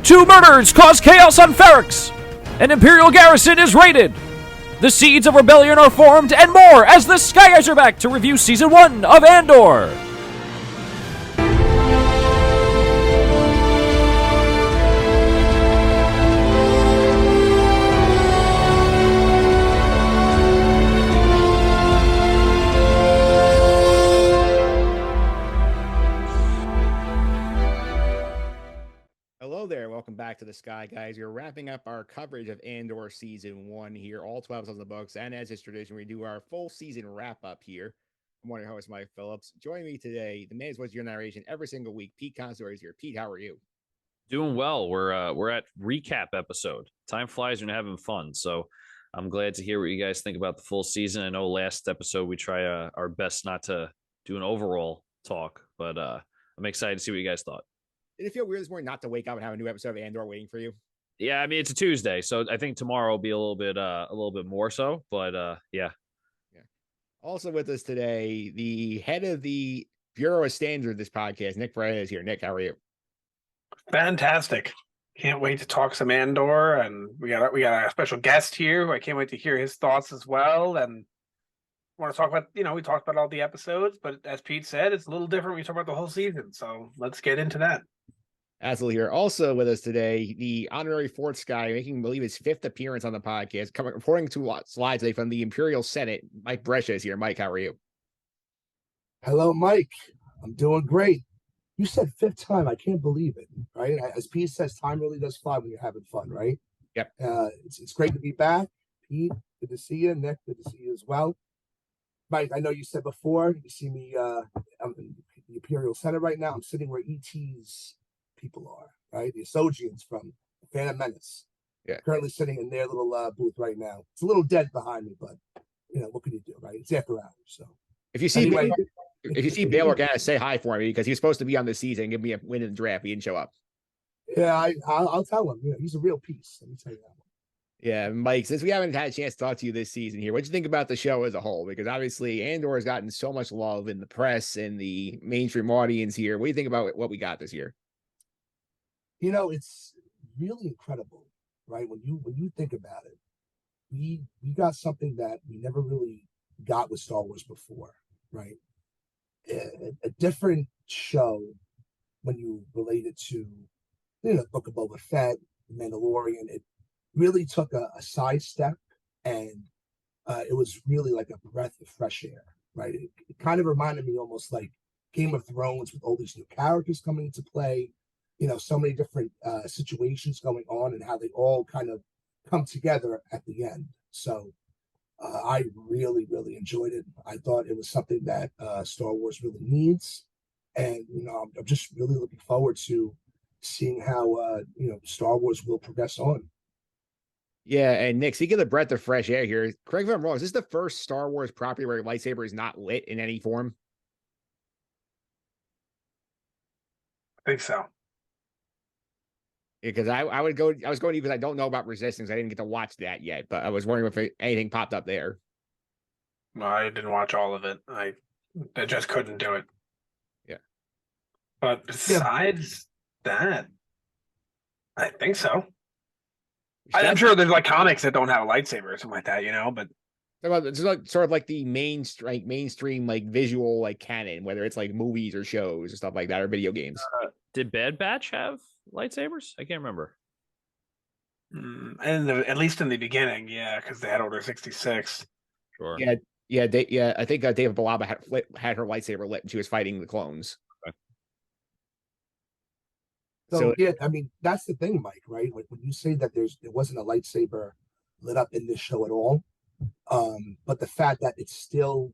2 murders cause chaos on Ferrix. An Imperial garrison is raided. The seeds of rebellion are formed, and more as the Sky Guys are back to review Season 1 of Andor. Hello there, welcome back to the Sky Guys. We're wrapping up our coverage of Andor Season 1 here, all 12 episodes of the books, and as is tradition, we do our full season wrap-up here. I'm one of your hosts, Mike Phillips. Joining me today, the man who was your narration every single week, Pete Consadori is here. Pete, how are you? Doing well. We're at recap episode. Time flies when you're having fun, so I'm glad to hear what you guys think about the full season. I know last episode we try our best not to do an overall talk, but I'm excited to see what you guys thought. Did it feel weird this morning not to wake up and have a new episode of Andor waiting for you? Yeah, I mean it's a Tuesday, so I think tomorrow will be a little bit more so. But yeah. Also with us today, the head of the Bureau of Standards, this podcast, Nick Fraietta is here. Nick, how are you? Fantastic! Can't wait to talk some Andor, and we got a special guest here. I can't wait to hear his thoughts as well. And I want to talk about, we talked about all the episodes, but as Pete said, it's a little different when we talk about the whole season. So let's get into that. Absolutely. Here also with us today, the honorary fourth Sky, making believe his 5th appearance on the podcast, reporting to slides today from the Imperial Senate. Mike Brescia is here. Mike, how are you? Hello, Mike. I'm doing great. You said 5th time. I can't believe it, right? As Pete says, time really does fly when you're having fun, right? Yep. It's great to be back. Pete, good to see you. Nick, good to see you as well. Mike, I know you said before, you see me, I'm in the Imperial Senate right now. I'm sitting where ET's people are, right? The Asogians from Phantom Menace. Yeah. Currently sitting in their little booth right now. It's a little dead behind me, but, what can you do, right? It's after hours, so. If you see Bail Organa, say hi for me because he was supposed to be on this season and give me a win in the draft. He didn't show up. Yeah, I'll tell him. He's a real piece. Let me tell you that one. Yeah, Mike, since we haven't had a chance to talk to you this season here, what'd you think about the show as a whole? Because obviously Andor has gotten so much love in the press and the mainstream audience here. What do you think about what we got this year? It's really incredible, right? When you think about it, we got something that we never really got with Star Wars before, right? A different show when you relate it to, Book of Boba Fett, The Mandalorian. It really took a sidestep, and it was really like a breath of fresh air, right? It kind of reminded me almost like Game of Thrones with all these new characters coming into play, so many different situations going on and how they all kind of come together at the end. So I really, really enjoyed it. I thought it was something that Star Wars really needs. And, I'm just really looking forward to seeing how, Star Wars will progress on. Yeah, and Nick, speaking of the breath of fresh air here, correct me if I'm wrong, is this the first Star Wars property where a lightsaber is not lit in any form? I think so. Because I was going to you because I don't know about Resistance. I didn't get to watch that yet, but I was wondering if anything popped up there. Well, I didn't watch all of it. I just couldn't do it. Yeah. But besides that, I think so. I'm sure there's like comics that don't have a lightsaber or something like that, but it's like sort of like the mainstream like visual like canon, whether it's like movies or shows or stuff like that or video games. Did Bad Batch have lightsabers? I can't remember. And at least in the beginning, yeah, because they had Order 66. Sure. Yeah. I think David Balaba had her lightsaber lit when she was fighting the clones. Okay. So yeah, I mean that's the thing, Mike. Right? When you say that there wasn't a lightsaber lit up in this show at all, but the fact that it's still,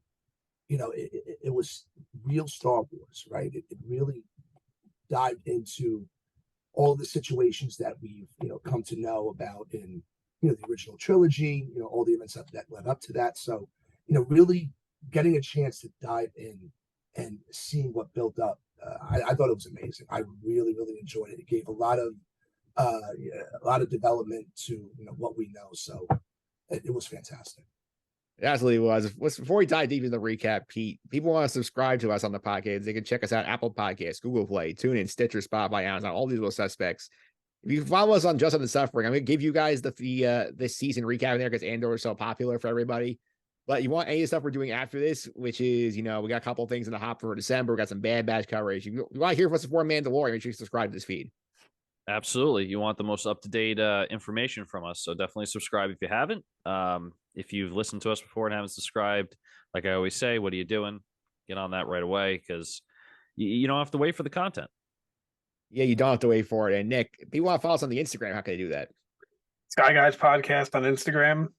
it was real Star Wars, right? It really dived into all the situations that we've come to know about in the original trilogy, all the events that led up to that. So really getting a chance to dive in and seeing what built up, I thought it was amazing. I really, really enjoyed it. It gave a lot of development to what we know. So it was fantastic. It absolutely was. Before we dive deep into the recap, Pete, people want to subscribe to us on the podcast. They can check us out Apple Podcasts, Google Play, TuneIn, Stitcher, Spotify, Amazon, all these little suspects. If you follow us on Just on the Suffering, I'm going to give you guys the this season recap in there because Andor is so popular for everybody. But you want any of the stuff we're doing after this, which is, we got a couple of things in the hop for December. We got some Bad Batch coverage. You want to hear from us before Mandalorian, make sure you subscribe to this feed. Absolutely. You want the most up-to-date information from us, so definitely subscribe if you haven't. If you've listened to us before and haven't subscribed, like I always say, what are you doing? Get on that right away because you don't have to wait for the content. Yeah, you don't have to wait for it. And Nick, if you want to follow us on the Instagram, how can they do that? Sky Guys Podcast on Instagram.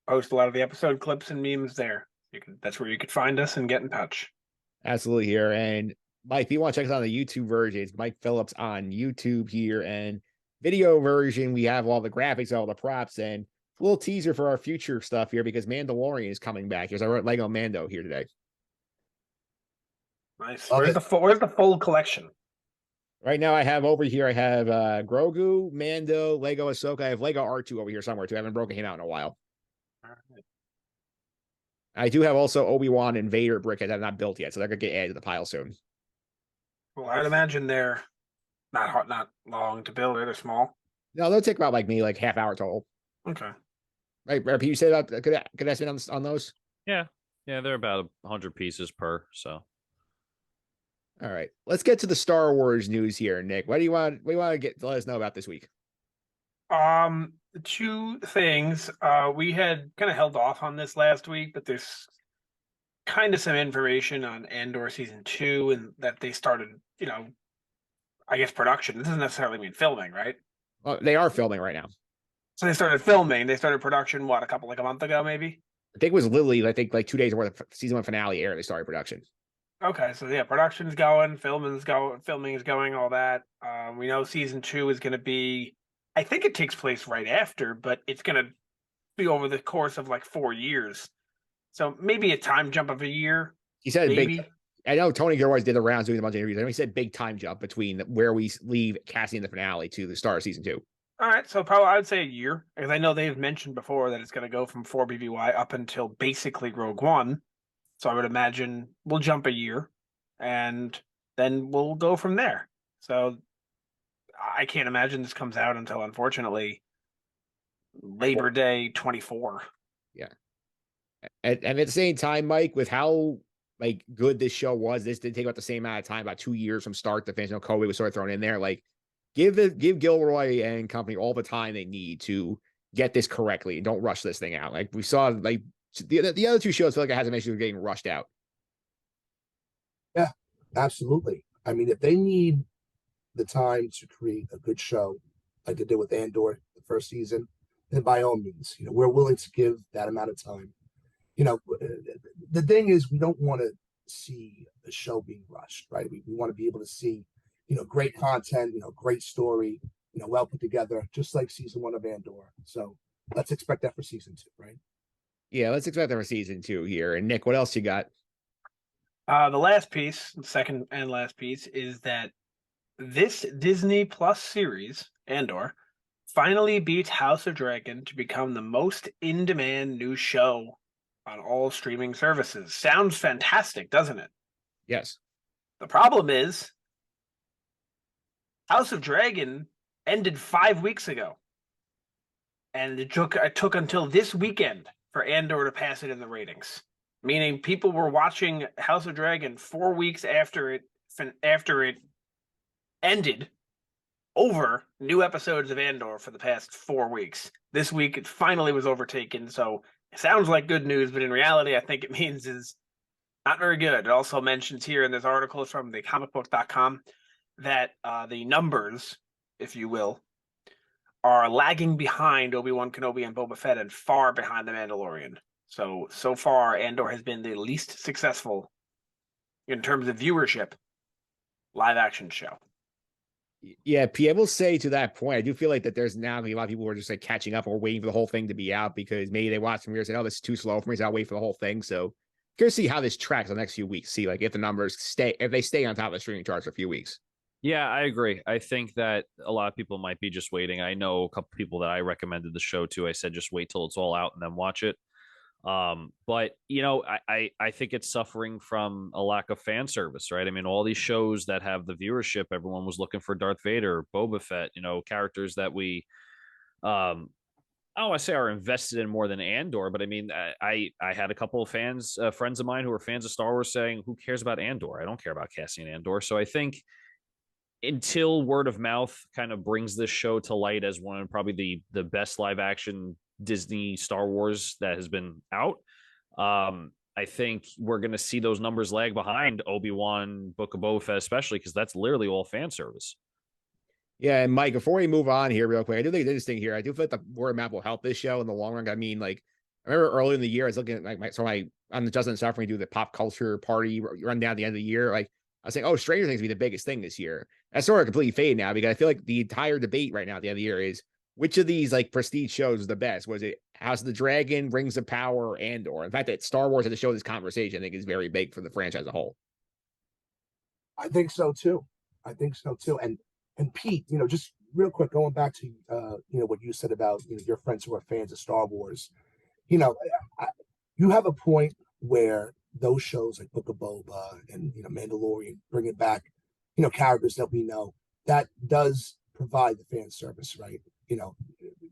Post a lot of the episode clips and memes there. That's where you could find us and get in touch. Absolutely here. And Mike, if you want to check us out on the YouTube version, it's Mike Phillips on YouTube here. And video version, we have all the graphics, all the props, and a little teaser for our future stuff here because Mandalorian is coming back. Here's our Lego Mando here today. Nice. Where's the full collection? Right now, I have Grogu, Mando, Lego Ahsoka. I have Lego R2 over here somewhere too. I haven't broken him out in a while. All right. I do have also Obi-Wan and Vader brick that I've not built yet, so they're gonna get added to the pile soon. Well, I'd imagine they're not long to build. They're small. No, they'll take about like half hour total. Okay. Right, you said that could estimate on those? Yeah, they're about 100 pieces per. So. All right, let's get to the Star Wars news here, Nick. What do you want to let us know about this week? Two things. We had kind of held off on this last week, but there's kind of some information on Andor season 2 and that they started, I guess production. This doesn't necessarily mean filming, right? Well, they are filming right now. So they started filming. They started production, a month ago, maybe? I think it was literally, like 2 days worth of season 1 finale air. They started production. Okay, so yeah, production's going, filming is going, all that. We know season 2 is going to be, I think it takes place right after, but it's going to be over the course of like 4 years. So maybe a time jump of a year. He said maybe. big. I know Tony Gilroy did the rounds doing a bunch of interviews. I know he said big time jump between where we leave Cassian in the finale to the start of season 2. All right, so probably I would say a year, because I know they've mentioned before that it's going to go from 4 BBY up until basically Rogue One. So I would imagine we'll jump a year, and then we'll go from there. So I can't imagine this comes out until, unfortunately, Labor Day 24. Yeah. And at the same time, Mike, with how good this show was, this did take about the same amount of time, about 2 years from start to finish. COVID was sort of thrown in there. Give Gilroy and company all the time they need to get this correctly and don't rush this thing out. We saw the other two shows feel like it has an issue with getting rushed out. Yeah, absolutely. I mean, if they need the time to create a good show like they did with Andor the first season, then by all means, we're willing to give that amount of time. The thing is, we don't want to see the show being rushed, right? We want to be able to see, great content, great story, well put together, just like season 1 of Andor. So let's expect that for season 2, right? Yeah, let's expect that for season 2 here. And Nick, what else you got? The last piece, the second and last piece, is that this Disney Plus series, Andor, finally beat House of Dragon to become the most in-demand new show on all streaming services. Sounds fantastic, doesn't it? Yes. The problem is House of Dragon ended 5 weeks ago. And it took until this weekend for Andor to pass it in the ratings. Meaning people were watching House of Dragon 4 weeks after it ended over new episodes of Andor for the past 4 weeks. This week it finally was overtaken, so it sounds like good news, but in reality I think it means is not very good. It also mentions here in this article from the comicbook.com that the numbers, if you will, are lagging behind Obi-Wan Kenobi and Boba Fett and far behind The Mandalorian. So far, Andor has been the least successful in terms of viewership live-action show. Yeah, I will say to that point, I do feel like that there's now a lot of people who are just waiting up or waiting for the whole thing to be out because maybe they watch some and say, oh, this is too slow for me, so I'll wait for the whole thing. So curious to see how this tracks the next few weeks. See if the numbers stay on top of the streaming charts for a few weeks. Yeah, I agree. I think that a lot of people might be just waiting. I know a couple people that I recommended the show to. I said just wait till it's all out and then watch it. But I think it's suffering from a lack of fan service, right? I mean, all these shows that have the viewership, everyone was looking for Darth Vader, Boba Fett, characters that we I don't want to say are invested in more than Andor, but I mean, I had a couple of friends of mine who are fans of Star Wars saying, "Who cares about Andor? I don't care about Cassian Andor." So I think until word of mouth kind of brings this show to light as one of probably the best live action Disney Star Wars that has been out, I think we're going to see those numbers lag behind Obi-Wan, Book of Boba Fett, especially because that's literally all fan service. Yeah, and Mike, before we move on here real quick, I do think it's interesting here. I do feel like the word of mouth will help this show in the long run. I mean, like, I remember early in the year, I was looking at my on the Justin Suffering do the pop culture party run down at the end of the year. Like, I was saying, oh, Stranger Things will be the biggest thing this year. That's sort of completely faded now because I feel like the entire debate right now at the end of the year is which of these like prestige shows is the best? Was it House of the Dragon, Rings of Power, or Andor? In fact, that Star Wars had to show this conversation, I think, is very big for the franchise as a whole. I think so too. And Pete, just real quick, going back to what you said about your friends who are fans of Star Wars. You know, you have a point where those shows like Book of Boba and Mandalorian bringing back characters that we know, that does provide the fan service, right?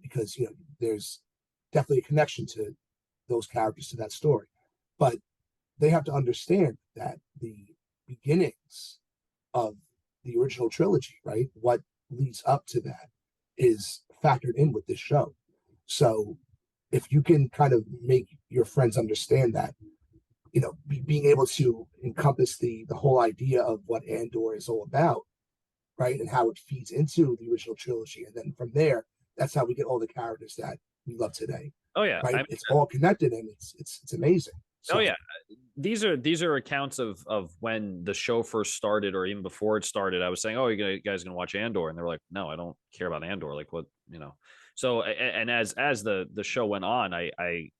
Because there's definitely a connection to those characters, to that story, but they have to understand that the beginnings of the original trilogy, right? What leads up to that is factored in with this show. So if you can kind of make your friends understand that, being able to encompass the whole idea of what Andor is all about, right? And how it feeds into the original trilogy. And then from there, that's how we get all the characters that we love today. Oh yeah. Right. It's all connected and it's amazing. So, oh yeah. These are accounts of when the show first started, or even before it started. I was saying, "Oh, you guys gonna watch Andor?" And they were like, "No, I don't care about Andor." Like, what, So, and as the show went on, I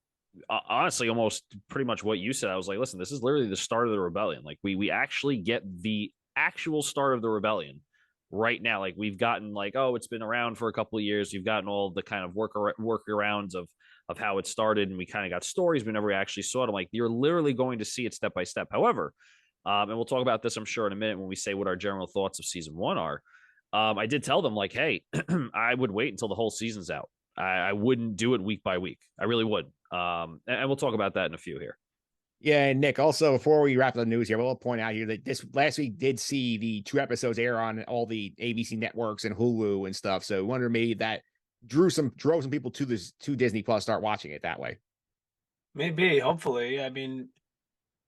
honestly almost pretty much what you said. I was like, "Listen, this is literally the start of the rebellion. Like, we actually get the actual start of the rebellion right now. Like, we've gotten like, oh, it's been around for a couple of years. You've gotten all the kind of workarounds of how it started, and we kind of got stories, but never actually saw it. I'm like, you're literally going to see it step by step. However, and we'll talk about this, I'm sure, in a minute when we say what our general thoughts of season one are. I did tell them, like, hey, I would wait until the whole season's out. I wouldn't do it week by week. I really would. And we'll talk about that in a few here. Yeah, and Nick, also, before we wrap up the news here, we'll point out here that this last week did see the 2 episodes air on all the ABC networks and Hulu and stuff. So I wonder maybe that drove some people to Disney Plus, start watching it that way. Maybe, hopefully. I mean,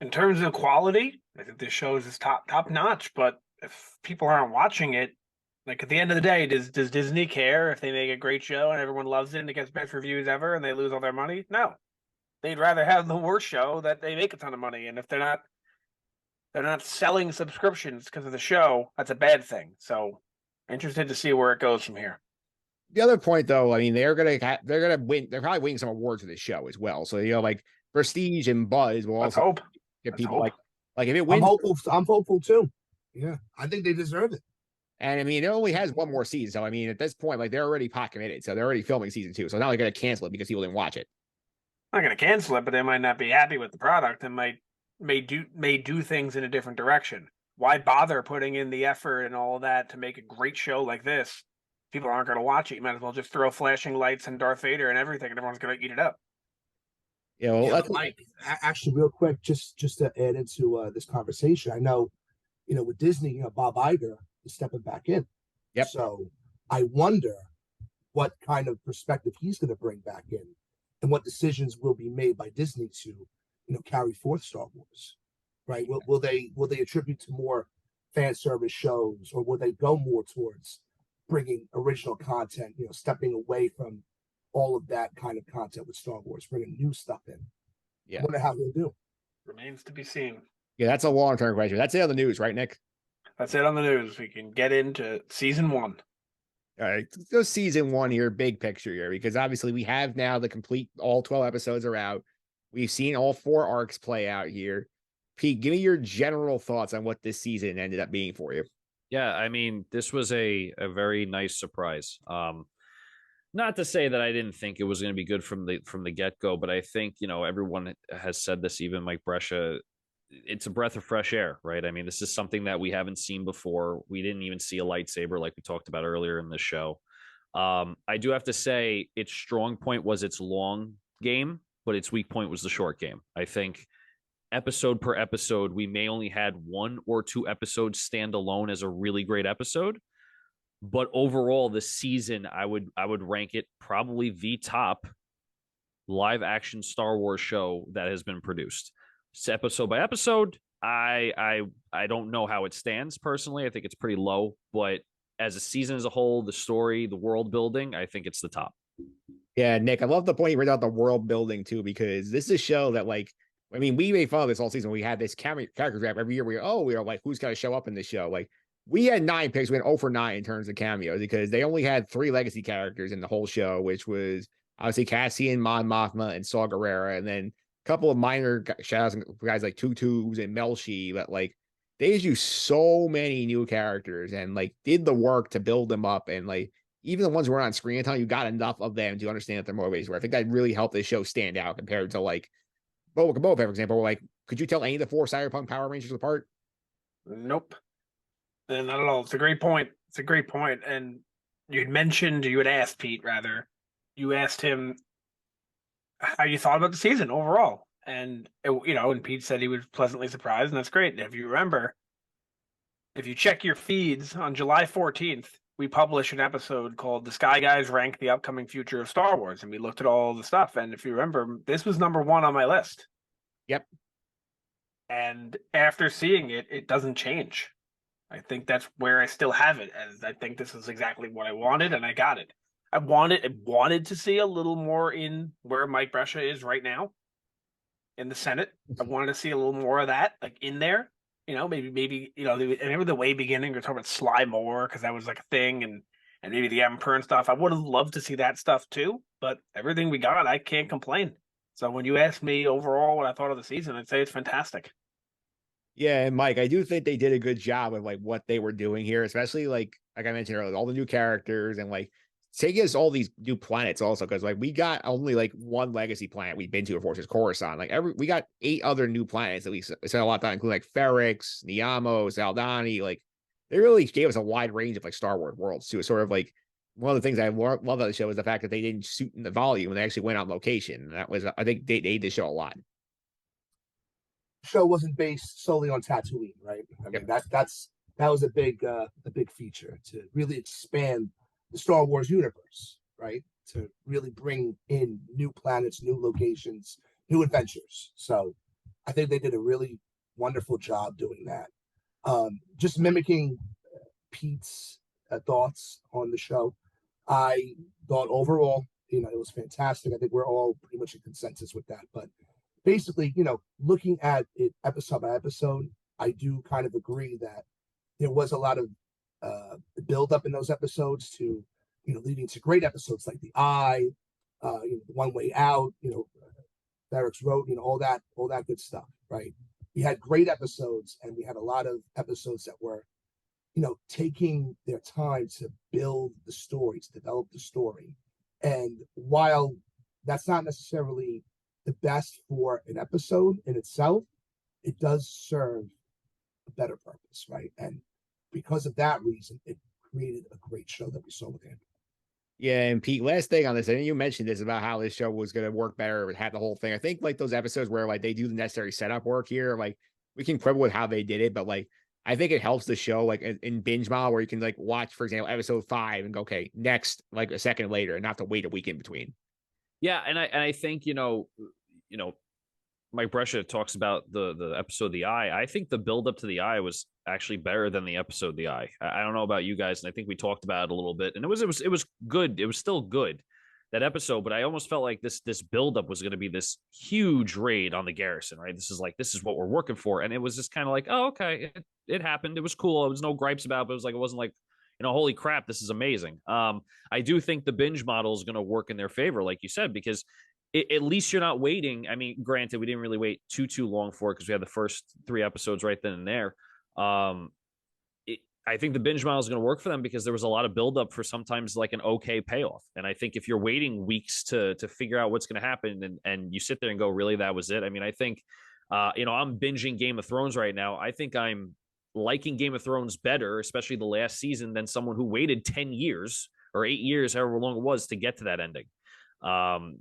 in terms of quality, I think this show is top notch. But if people aren't watching it, like at the end of the day, does Disney care if they make a great show and everyone loves it and it gets best reviews ever and they lose all their money? No, they'd rather have the worst show that they make a ton of money. And if they're not selling subscriptions because of the show, that's a bad thing. So, interested to see where it goes from here. The other point, though, I mean, they're gonna win. They're probably winning some awards for this show as well. So like Prestige and Buzz will Let's also hope. get Let's people hope. like if it wins. I'm hopeful too. Yeah, I think they deserve it. And I mean, it only has one more season. So I mean, at this point, like they're already pot committed. So they're already filming season 2. So now they're gonna cancel it because people didn't watch it. Not going to cancel it, but they might not be happy with the product and may do things in a different direction. Why bother putting in the effort and all of that to make a great show like this? People aren't going to watch it. You might as well just throw flashing lights and Darth Vader and everything, and everyone's going to eat it up. Mike, actually, real quick, just to add into this conversation, I know, with Disney, Bob Iger is stepping back in. Yep. So I wonder what kind of perspective he's going to bring back in, and what decisions will be made by Disney to, carry forth Star Wars, right? Will they attribute to more fan service shows, or will they go more towards bringing original content, stepping away from all of that kind of content with Star Wars, bringing new stuff in? Yeah. I wonder how they'll do. Remains to be seen. Yeah, that's a long-term question. That's it on the news, right, Nick? That's it on the news. We can get into season 1. All right, let's go season 1 here, big picture here, because obviously we have now all 12 episodes are out. We've seen all 4 arcs play out here. Pete, give me your general thoughts on what this season ended up being for you. Yeah, I mean, this was a very nice surprise. Not to say that I didn't think it was going to be good from the get go, but I think everyone has said this, even Mike Brescia. It's a breath of fresh air, right? I mean, this is something that we haven't seen before. We didn't even see a lightsaber like we talked about earlier in the show. I do have to say its strong point was its long game, but its weak point was the short game. I think episode per episode, we may only had 1 or 2 episodes stand alone as a really great episode. But overall, the season, I would rank it probably the top live action Star Wars show that has been produced. It's episode by episode, I don't know how it stands personally. I think it's pretty low, but as a season as a whole, the story, the world building, I think it's the top. Yeah, Nick, I love the point you read out the world building too, because this is a show that, like, I mean, we made fun of this all season. We had this character draft every year. We were like, who's going to show up in this show? Like, we had 9 picks. We went 0 for 9 in terms of cameos because they only had 3 legacy characters in the whole show, which was obviously Cassian, Mothma, and Saw Gerrera, and then a couple of minor shout outs guys like Tutus and Melshi. But like, they just used so many new characters and like did the work to build them up, and like even the ones who were on screen until you got enough of them to understand that their motivations were. I think that really helped this show stand out compared to like Boba, for example. Like, could you tell any of the 4 Cyberpunk Power Rangers apart? Nope. Not at all. It's a great point. And you had asked Pete, rather, you asked him how you thought about the season overall. And Pete said he was pleasantly surprised, and that's great. If you remember, if you check your feeds on July 14th, we published an episode called The Sky Guys Rank the Upcoming Future of Star Wars, and we looked at all the stuff. And if you remember, this was number 1 on my list. Yep. And after seeing it, it doesn't change. I think that's where I still have it, as I think this is exactly what I wanted, and I got it. I wanted to see a little more in where Mike Brescia is right now in the Senate. I wanted to see a little more of that, like in there. Maybe I remember the way beginning we were talking about Sly Moore because that was like a thing, and maybe the Emperor and stuff. I would have loved to see that stuff too, but everything we got, I can't complain. So when you ask me overall what I thought of the season, I'd say it's fantastic. Yeah, and Mike, I do think they did a good job of like what they were doing here, especially like I mentioned earlier, all the new characters and like taking us all these new planets also, because like we got only like 1 legacy planet we've been to before, which is Coruscant. Like we got 8 other new planets that we spent a lot of time, including like Ferrix, Niamos, Aldani. Like they really gave us a wide range of like Star Wars worlds too. It's sort of like one of the things I love about the show is the fact that they didn't shoot in the volume and they actually went on location. And that was, I think they aided the show a lot. Show wasn't based solely on Tatooine, right? I mean, that was a big feature to really expand the Star Wars universe, right? To really bring in new planets, new locations, new adventures. So I think they did a really wonderful job doing that. Just mimicking Pete's thoughts on the show, I thought overall, it was fantastic. I think we're all pretty much in consensus with that. But basically, looking at it episode by episode, I do kind of agree that there was a lot of build up in those episodes to, leading to great episodes like The Eye, The One Way Out, Barracks Road, all that good stuff, right? We had great episodes, and we had a lot of episodes that were, taking their time to build the story, to develop the story. And while that's not necessarily the best for an episode in itself, it does serve a better purpose, right? And because of that reason, it created a great show that we saw with him. Yeah, and Pete, last thing on this, I think you mentioned this about how this show was going to work better, it had the whole thing. I think like those episodes where like they do the necessary setup work here, like we can quibble with how they did it, but like I think it helps the show like in binge model where you can like watch, for example, episode 5 and go, okay, next, like a second later, and not have to wait a week in between. Yeah, and I think Mike Brescia talks about the episode The Eye. I think the build up to The Eye was actually better than the episode The Eye. I don't know about you guys, and I think we talked about it a little bit, and it was good. It was still good, that episode, but I almost felt like this build up was going to be this huge raid on the garrison, right? This is what we're working for, and it was just kind of like, oh, okay, it happened. It was cool. There was no gripes about it, but it was like, it wasn't like, holy crap, this is amazing. I do think the binge model is going to work in their favor, like you said, because at least you're not waiting. I mean, granted, we didn't really wait too long for it because we had the first 3 episodes right then and there. I think the binge model is going to work for them because there was a lot of buildup for sometimes like an okay payoff. And I think if you're waiting weeks to figure out what's going to happen and you sit there and go, really, that was it. I mean, I think, I'm binging Game of Thrones right now. I think I'm liking Game of Thrones better, especially the last season, than someone who waited 10 years or 8 years, however long it was, to get to that ending.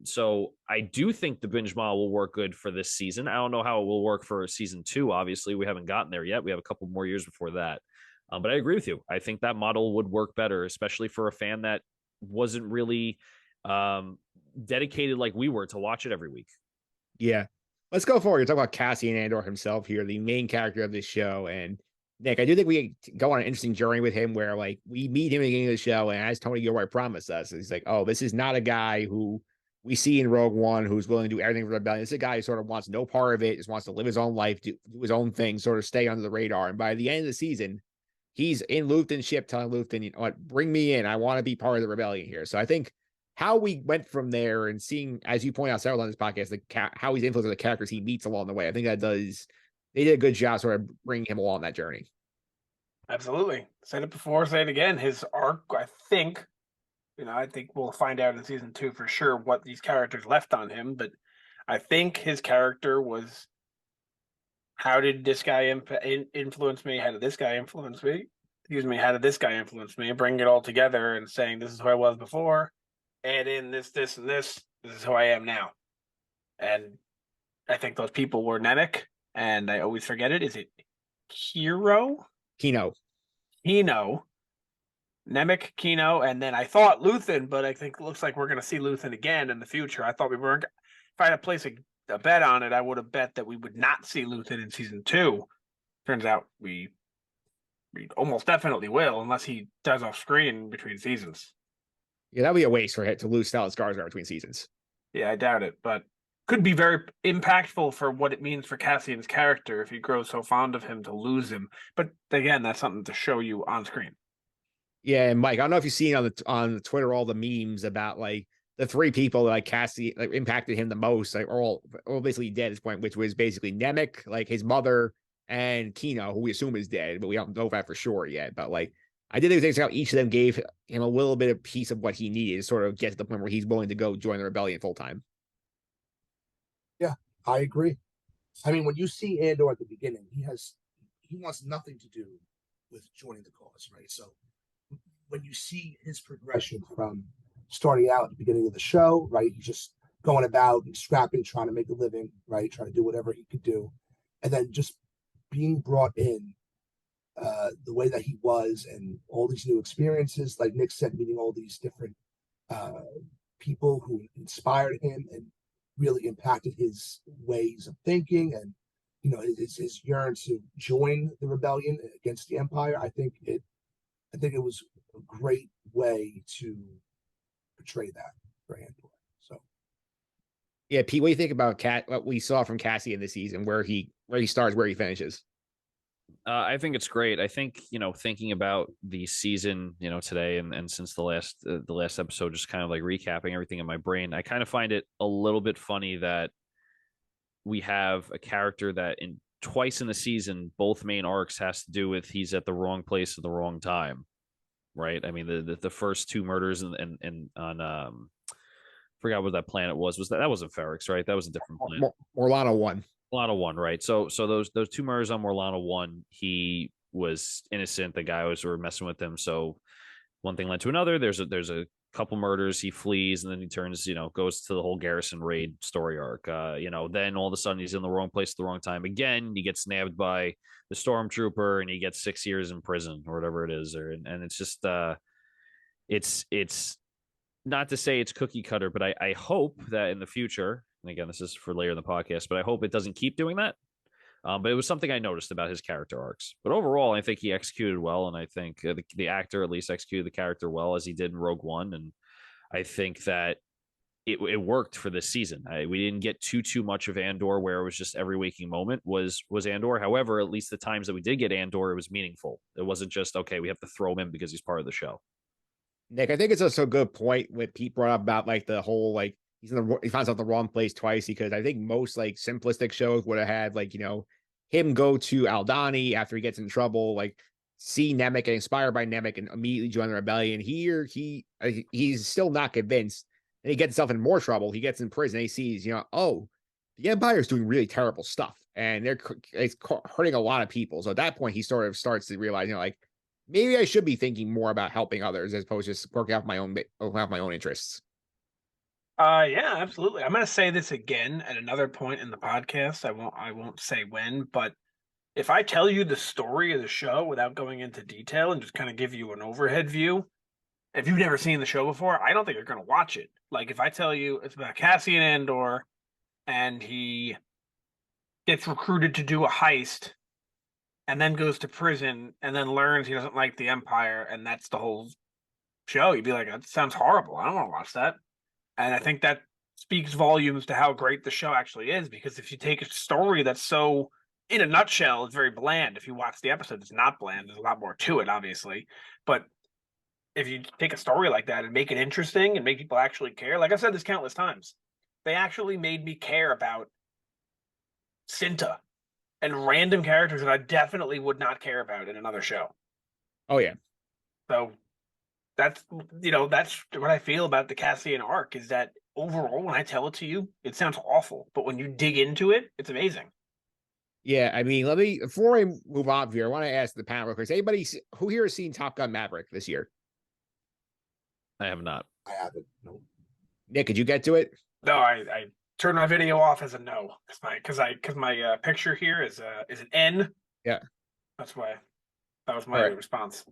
So I do think the binge model will work good for this season. I don't know how it will work for season 2. Obviously, we haven't gotten there yet. We have a couple more years before that. But I agree with you. I think that model would work better, especially for a fan that wasn't really dedicated like we were to watch it every week. Yeah. Let's go forward. Talk about Cassian Andor himself here, the main character of this show. And Nick, I do think we go on an interesting journey with him where like we meet him at the beginning of the show, and as Tony Gilroy promised us, he's like, oh, this is not a guy who we see in Rogue One who's willing to do everything for the rebellion. It's a guy who sort of wants no part of it, just wants to live his own life, do his own thing, sort of stay under the radar. And by the end of the season, he's in Luthen's ship telling Luthen, you know what, bring me in. I want to be part of the rebellion here. So I think how we went from there and seeing, as you point out several on this podcast, how he's influenced the characters he meets along the way. I think they did a good job sort of bringing him along that journey. Absolutely. Said it before, say it again. His arc, I think we'll find out in season 2 for sure what these characters left on him. But I think his character was, how did this guy influence me? How did this guy influence me? How did this guy influence me? Bring it all together and saying, this is who I was before. Add in this, this, and this. This is who I am now. And I think those people were Nemec, and I always forget it. Is it Kino? Nemec, Kino, and then I thought Luthen, but I think it looks like we're going to see Luthen again in the future. I thought we weren't. If I had to place a bet on it, I would have bet that we would not see Luthen in season 2. Turns out we almost definitely will, unless he does off screen between seasons. Yeah, that'd be a waste for him to lose Stellan Skarsgård between seasons. Yeah, I doubt it, but could be very impactful for what it means for Cassian's character if he grows so fond of him to lose him. But again, that's something to show you on screen. Yeah, and Mike, I don't know if you've seen on the Twitter all the memes about like the 3 people that like Cassian like impacted him the most, like are all basically dead at this point, which was basically Nemec, like his mother, and Kino, who we assume is dead, but we don't know that for sure yet. But like I did think how each of them gave him a little bit of piece of what he needed to sort of get to the point where he's willing to go join the rebellion full time. Yeah, I agree. I mean, when you see Andor at the beginning, he wants nothing to do with joining the cause, right? So when you see his progression from starting out at the beginning of the show, right, he's just going about and scrapping, trying to make a living, right, trying to do whatever he could do, and then just being brought in the way that he was and all these new experiences, like Nick said, meeting all these different people who inspired him and really impacted his ways of thinking and, you know, his yearn to join the rebellion against the Empire. I think it was a great way to portray that for Andor. So, yeah, Pete, what do you think about what we saw from Cassian this season, where he starts, where he finishes? I think it's great. I think, thinking about the season, today and since the last episode, just kind of like recapping everything in my brain, I kind of find it a little bit funny that we have a character that twice in the season, both main arcs has to do with he's at the wrong place at the wrong time, right? I mean, the first 2 murders and on forgot what that planet was that wasn't Ferrix, right? That was a different planet. Morlana 1. Morlana 1, right? So those 2 murders on Morlana 1, he was innocent. The guy was sort of messing with him. So one thing led to another. There's a couple murders. He flees and then he turns, goes to the whole Garrison raid story arc. Then all of a sudden he's in the wrong place at the wrong time again. He gets nabbed by the stormtrooper and he gets 6 years in prison or whatever it is. And it's just it's not to say it's cookie cutter, but I hope that in the future, and again, this is for later in the podcast, but I hope it doesn't keep doing that. But it was something I noticed about his character arcs. But overall, I think he executed well, and I think the actor at least executed the character well as he did in Rogue One. And I think that it worked for this season. We didn't get too much of Andor where it was just every waking moment was Andor. However, at least the times that we did get Andor, it was meaningful. It wasn't just, okay, we have to throw him in because he's part of the show. Nick, I think it's also a good point what Pete brought up about like the whole like he finds out the wrong place twice, because I think most like simplistic shows would have had like him go to Aldhani after he gets in trouble, like see Nemec and inspired by Nemec and immediately join the rebellion. Here, he's still not convinced, and he gets himself in more trouble. He gets in prison. And he sees, oh, the Empire is doing really terrible stuff, and it's hurting a lot of people. So at that point, he sort of starts to realize, like, maybe I should be thinking more about helping others as opposed to just working out my own interests. Yeah, absolutely. I'm going to say this again at another point in the podcast. I won't say when, but if I tell you the story of the show without going into detail and just kind of give you an overhead view, if you've never seen the show before, I don't think you're going to watch it. Like if I tell you it's about Cassian Andor and he gets recruited to do a heist and then goes to prison and then learns he doesn't like the Empire and that's the whole show, you'd be like, that sounds horrible. I don't want to watch that. And I think that speaks volumes to how great the show actually is, because if you take a story that's so, in a nutshell, it's very bland. If you watch the episode, it's not bland. There's a lot more to it, obviously. But if you take a story like that and make it interesting and make people actually care, like I've said this countless times, they actually made me care about Cinta and random characters that I definitely would not care about in another show. Oh, yeah. So that's what I feel about the Cassian arc, is that overall, when I tell it to you, it sounds awful. But when you dig into it, it's amazing. Yeah, I mean, before I move on here, I want to ask the panel real quick. Anybody who here has seen Top Gun Maverick this year? I have not. I haven't. No. Nick, could you get to it? No, I turned my video off as a no because my picture here is an N. Yeah, that's why. That was my response.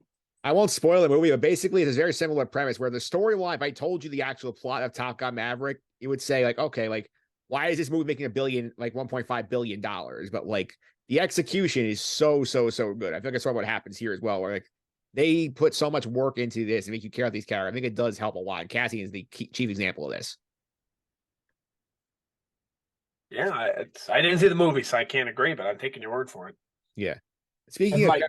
I won't spoil the movie, but basically it's a very similar premise where the storyline, if I told you the actual plot of Top Gun Maverick, you would say like, okay, like why is this movie making $1.5 billion? But like the execution is so good. I think that's what happens here as well, where like they put so much work into this and make you care about these characters. I think it does help a lot. Cassian is the chief example of this. Yeah, I didn't see the movie, so I can't agree, but I'm taking your word for it. Yeah. Speaking of, Mike,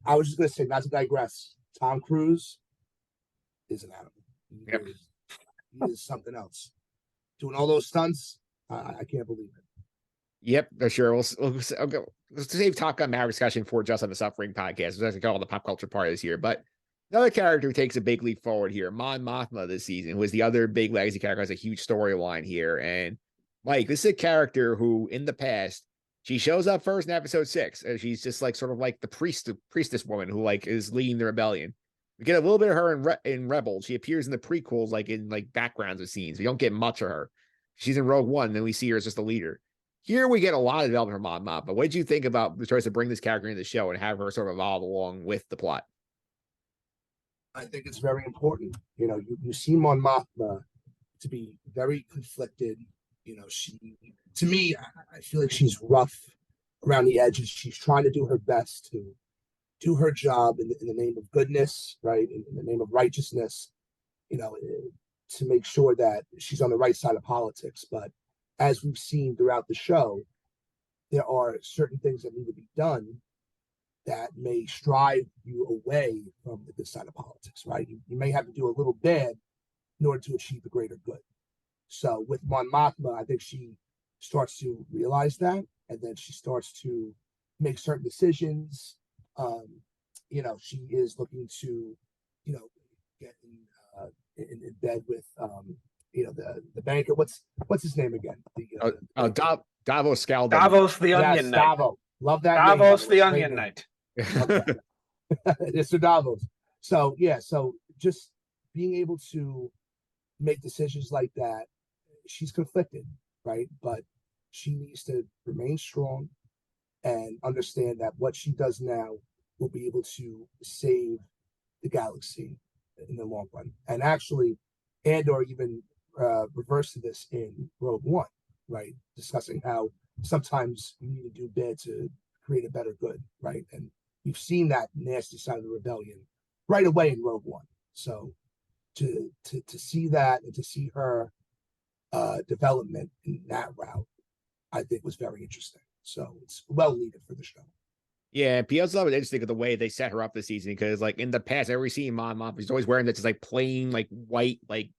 I was just going to say, not to digress, Tom Cruise is an animal. Yep. He is something else. Doing all those stunts, I can't believe it. Yep, for sure. We'll let's save Top Gun Maverick discussion for Just on the Suffering podcast. It's actually called the pop culture part this year. But another character who takes a big leap forward here, Mothma this season, was the other big legacy character, has a huge storyline here. And Mike, this is a character who, in the past, she shows up first in episode 6. She's just like sort of like the priestess woman who like is leading the rebellion. We get a little bit of her in Rebels. She appears in the prequels, like in like backgrounds of scenes. We don't get much of her. She's in Rogue One, and then we see her as just a leader. Here we get a lot of development from Mothma. But what did you think about the choice to bring this character into the show and have her sort of evolve along with the plot? I think it's very important. You see Mon Mothma to be very conflicted. To me, I feel like she's rough around the edges. She's trying to do her best to do her job in the name of goodness, right? In the name of righteousness, to make sure that she's on the right side of politics. But as we've seen throughout the show, there are certain things that need to be done that may strive you away from the good side of politics, right? You may have to do a little bad in order to achieve the greater good. So with Mon Mothma, I think she starts to realize that, and then she starts to make certain decisions. She is looking to, get in bed with, the banker. What's his name again? Davos Scaldon. Davos the Onion Knight. Davos. Love that. Davos the Onion Knight. Mr. Davos. So just being able to make decisions like that, she's conflicted, right? But she needs to remain strong and understand that what she does now will be able to save the galaxy in the long run. And actually, Andor even reversed this in Rogue One, right? Discussing how sometimes you need to do bad to create a better good, right? And you've seen that nasty side of the rebellion right away in Rogue One. So to see that and to see her development in that route, I think was very interesting. So it's well needed for the show. Yeah, PL's love it interesting of the way they set her up this season, because like in the past, every seen Mothma, she's always wearing this like plain like white like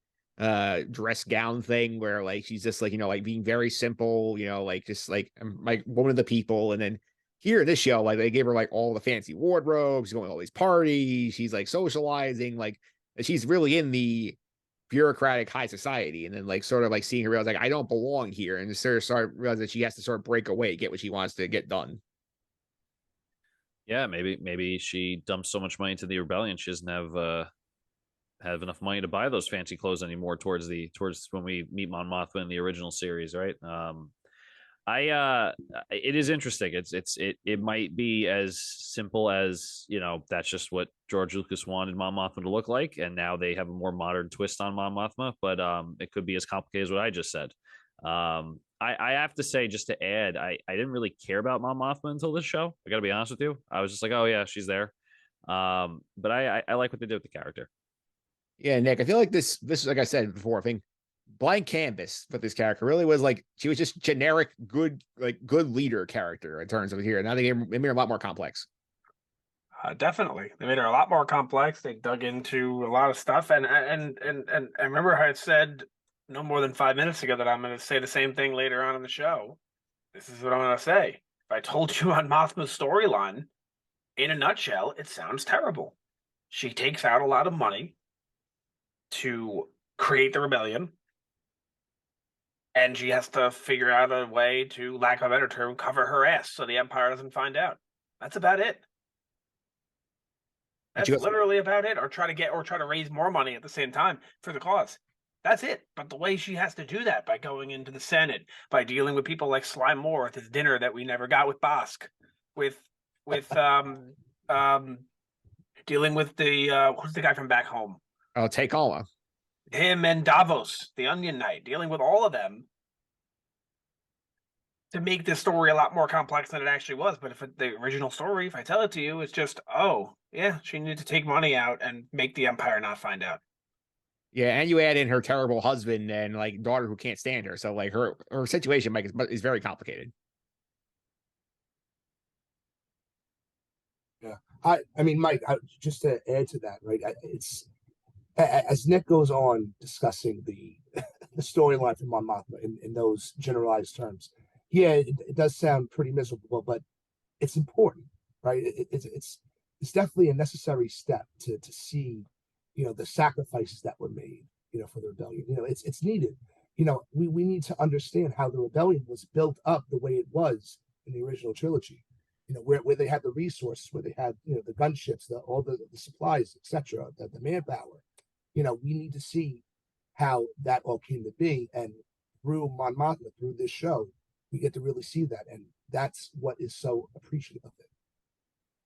dress gown thing where like she's just like like being very simple, like just like woman of the people, and then here in this show, like they gave her like all the fancy wardrobes, she's going to all these parties, she's like socializing, like she's really in the bureaucratic high society, and then like sort of like seeing her realize like I don't belong here, and sort of start realizing that she has to sort of break away, get what she wants to get done. Yeah, maybe she dumps so much money into the rebellion she doesn't have enough money to buy those fancy clothes anymore towards when we meet Mon Mothma in the original series, right? It is interesting. It might be as simple as, that's just what George Lucas wanted Mon Mothma to look like, and now they have a more modern twist on Mon Mothma, but it could be as complicated as what I just said. I have to say, just to add, I didn't really care about Mon Mothma until this show. I gotta be honest with you. I was just like, oh yeah, she's there. But I like what they did with the character. Yeah, Nick, I feel like this is like I said before, I think blank canvas for this character really was like she was just generic good leader character in terms of here. Now they made her a lot more complex. Definitely, they made her a lot more complex. They dug into a lot of stuff, and I remember how I said no more than 5 minutes ago that I'm going to say the same thing later on in the show. This is what I'm going to say. If I told you on Mothma's storyline, in a nutshell, it sounds terrible. She takes out a lot of money to create the rebellion, and she has to figure out a way to, lack of a better term, cover her ass so the Empire doesn't find out. That's about it. That's literally about it. Or try to raise more money at the same time for the cause. That's it. But the way she has to do that, by going into the Senate, by dealing with people like Sly Moore at this dinner that we never got with Bosk, with dealing with the who's the guy from back home? Oh, Takala. Him and Davos, the Onion Knight, dealing with all of them to make this story a lot more complex than it actually was. But if the original story, if I tell it to you, it's just, oh, yeah, she needed to take money out and make the Empire not find out. Yeah, and you add in her terrible husband and like daughter who can't stand her. So like her situation, Mike, is very complicated. Yeah, I mean, Mike, just to add to that, right? It's as Nick goes on discussing the storyline from Mon Mothma in those generalized terms. Yeah, it does sound pretty miserable, but it's important, right? It's definitely a necessary step to see, the sacrifices that were made, for the rebellion. It's needed. We need to understand how the rebellion was built up the way it was in the original trilogy. Where they had the resources, where they had, the gunships, all the supplies, etc., the manpower. We need to see how that all came to be, and through Mon Mothma, through this show, we get to really see that, and that's what is so appreciative of it.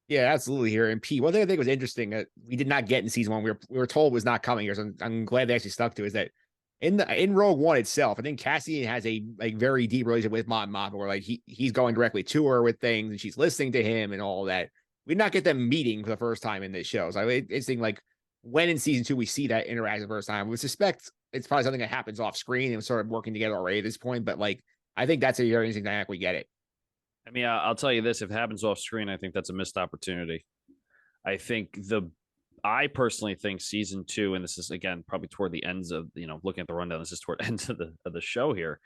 Yeah, absolutely. Here and Pete, one thing I think was interesting that we did not get in season one, we were told was not coming here, so I'm glad they actually stuck to it, is that in Rogue One itself, I think Cassian has a like very deep relationship with Mon Mothma, where like he's going directly to her with things, and she's listening to him and all that. We did not get them meeting for the first time in this show. So it's thing like when in season 2 we see that interaction the first time, we suspect it's probably something that happens off screen and sort of working together already at this point. But like I think that's a very interesting dynamic. We get it. I mean, I'll tell you this: if it happens off screen, I think that's a missed opportunity. I personally think season 2, and this is again probably toward the ends of looking at the rundown. This is toward ends of the show here.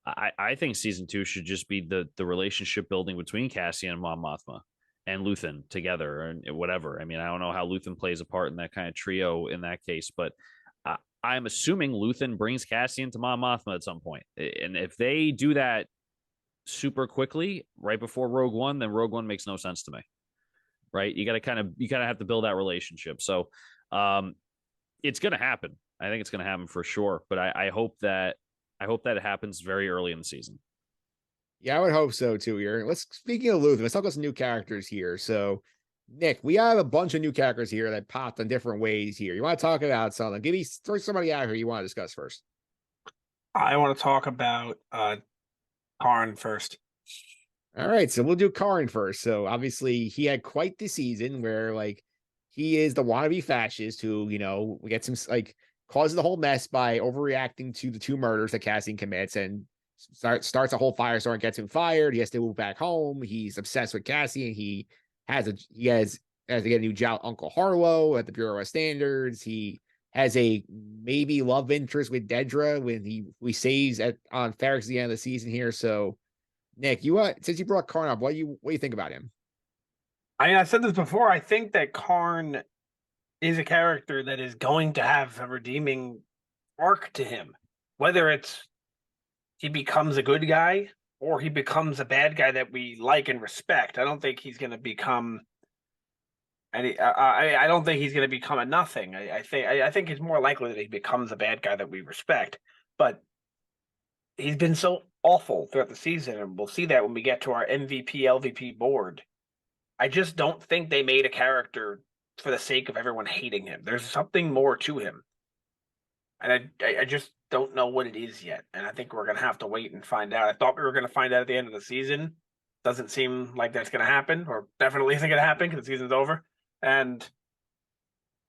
I think season 2 should just be the relationship building between Cassian and Mon Mothma and Luthen together, and whatever. I mean, I don't know how Luthen plays a part in that kind of trio in that case, but I'm assuming Luthen brings Cassian to Mon Mothma at some point, and if they do that super quickly right before Rogue One, then Rogue One makes no sense to me. Right? You kind of have to build that relationship. So it's going to happen. I think it's going to happen for sure. But I hope that it happens very early in the season. Yeah, I would hope so too. Here, speaking of Luthen, let's talk about some new characters here. So, Nick, we have a bunch of new characters here that popped in different ways here. You want to talk about something? Throw somebody out here you want to discuss first. I want to talk about Karn first. All right, so we'll do Karn first. So obviously he had quite the season where like he is the wannabe fascist who, we get some like causes the whole mess by overreacting to the 2 murders that Cassian commits and starts a whole firestorm, gets him fired. He has to move back home. He's obsessed with Cassian. He has to get a new job, Uncle Harlow at the Bureau of Standards. He has a maybe love interest with Dedra when he saves on Ferrex at the end of the season here. So Nick, since you brought Karn up, what do you think about him? I said this before. I think that Karn is a character that is going to have a redeeming arc to him, whether it's he becomes a good guy or he becomes a bad guy that we like and respect. I don't think he's going to become. I don't think he's going to become a nothing. I think it's more likely that he becomes a bad guy that we respect. But he's been so awful throughout the season, and we'll see that when we get to our MVP LVP board. I just don't think they made a character for the sake of everyone hating him. There's something more to him, and I just don't know what it is yet. And I think we're gonna have to wait and find out. I thought we were gonna find out at the end of the season. Doesn't seem like that's gonna happen, or definitely isn't gonna happen because the season's over. And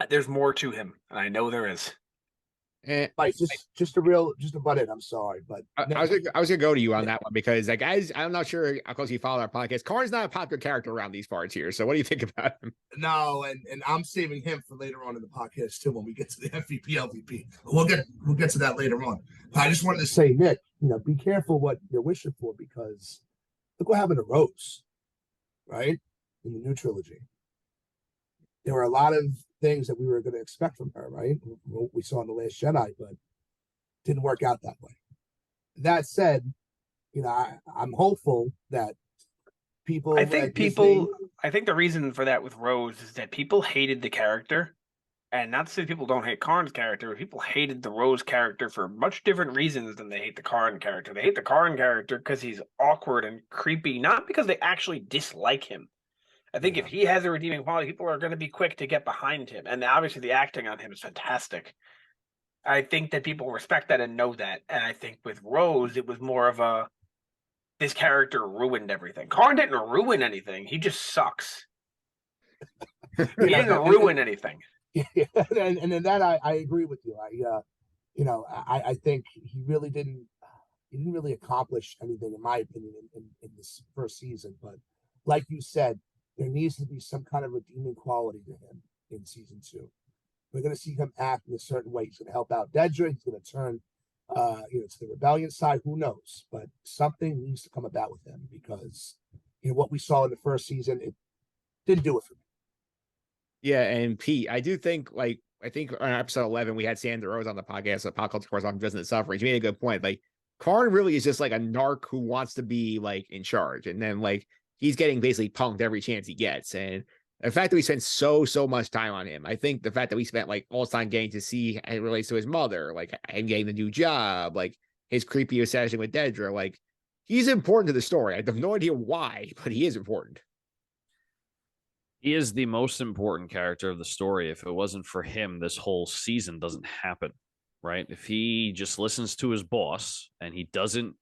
there's more to him, and I know there is. Mike, just a butt in. I'm sorry, but I was gonna go to you on that one because, like, guys, I'm not sure how close you follow our podcast. Karn's not a popular character around these parts here. So, what do you think about him? no, and I'm saving him for later on in the podcast too when we get to the MVP LVP. We'll get to that later on. But I just wanted to say, Nick, be careful what you're wishing for because look what happened to Rose, right? In the new trilogy. There were a lot of things that we were going to expect from her, right? What we saw in The Last Jedi, but didn't work out that way. That said, I'm hopeful that people. I think the reason for that with Rose is that people hated the character, and not to say people don't hate Karn's character, but people hated the Rose character for much different reasons than they hate the Karn character. They hate the Karn character because he's awkward and creepy, not because they actually dislike him. I think if he has a redeeming quality, people are going to be quick to get behind him. And obviously the acting on him is fantastic. I think that people respect that and know that. And I think with Rose, it was more of this character ruined everything. Karn didn't ruin anything. He just sucks. He didn't ruin anything. Yeah, and in that I agree with you. I think he really didn't accomplish anything, in my opinion, in this first season. But like you said, there needs to be some kind of redeeming quality to him in season 2. We're going to see him act in a certain way. He's going to help out Dedra. He's going to turn, to the rebellion side. Who knows? But something needs to come about with him because, what we saw in the first season, it didn't do it for me. Yeah, and Pete, I do think, I think on episode 11 we had Sandra Rose on the podcast, Pop Culture Course on Business Suffering. She made a good point. Like, Karn really is just like a narc who wants to be in charge, and then he's getting basically punked every chance he gets. And the fact that we spent so much time on him, I think the fact that we spent all this time getting to see how it relates to his mother, him getting the new job, his creepy obsession with Dedra, he's important to the story. I have no idea why, but he is important. He is the most important character of the story. If it wasn't for him, this whole season doesn't happen, right? If he just listens to his boss and he doesn't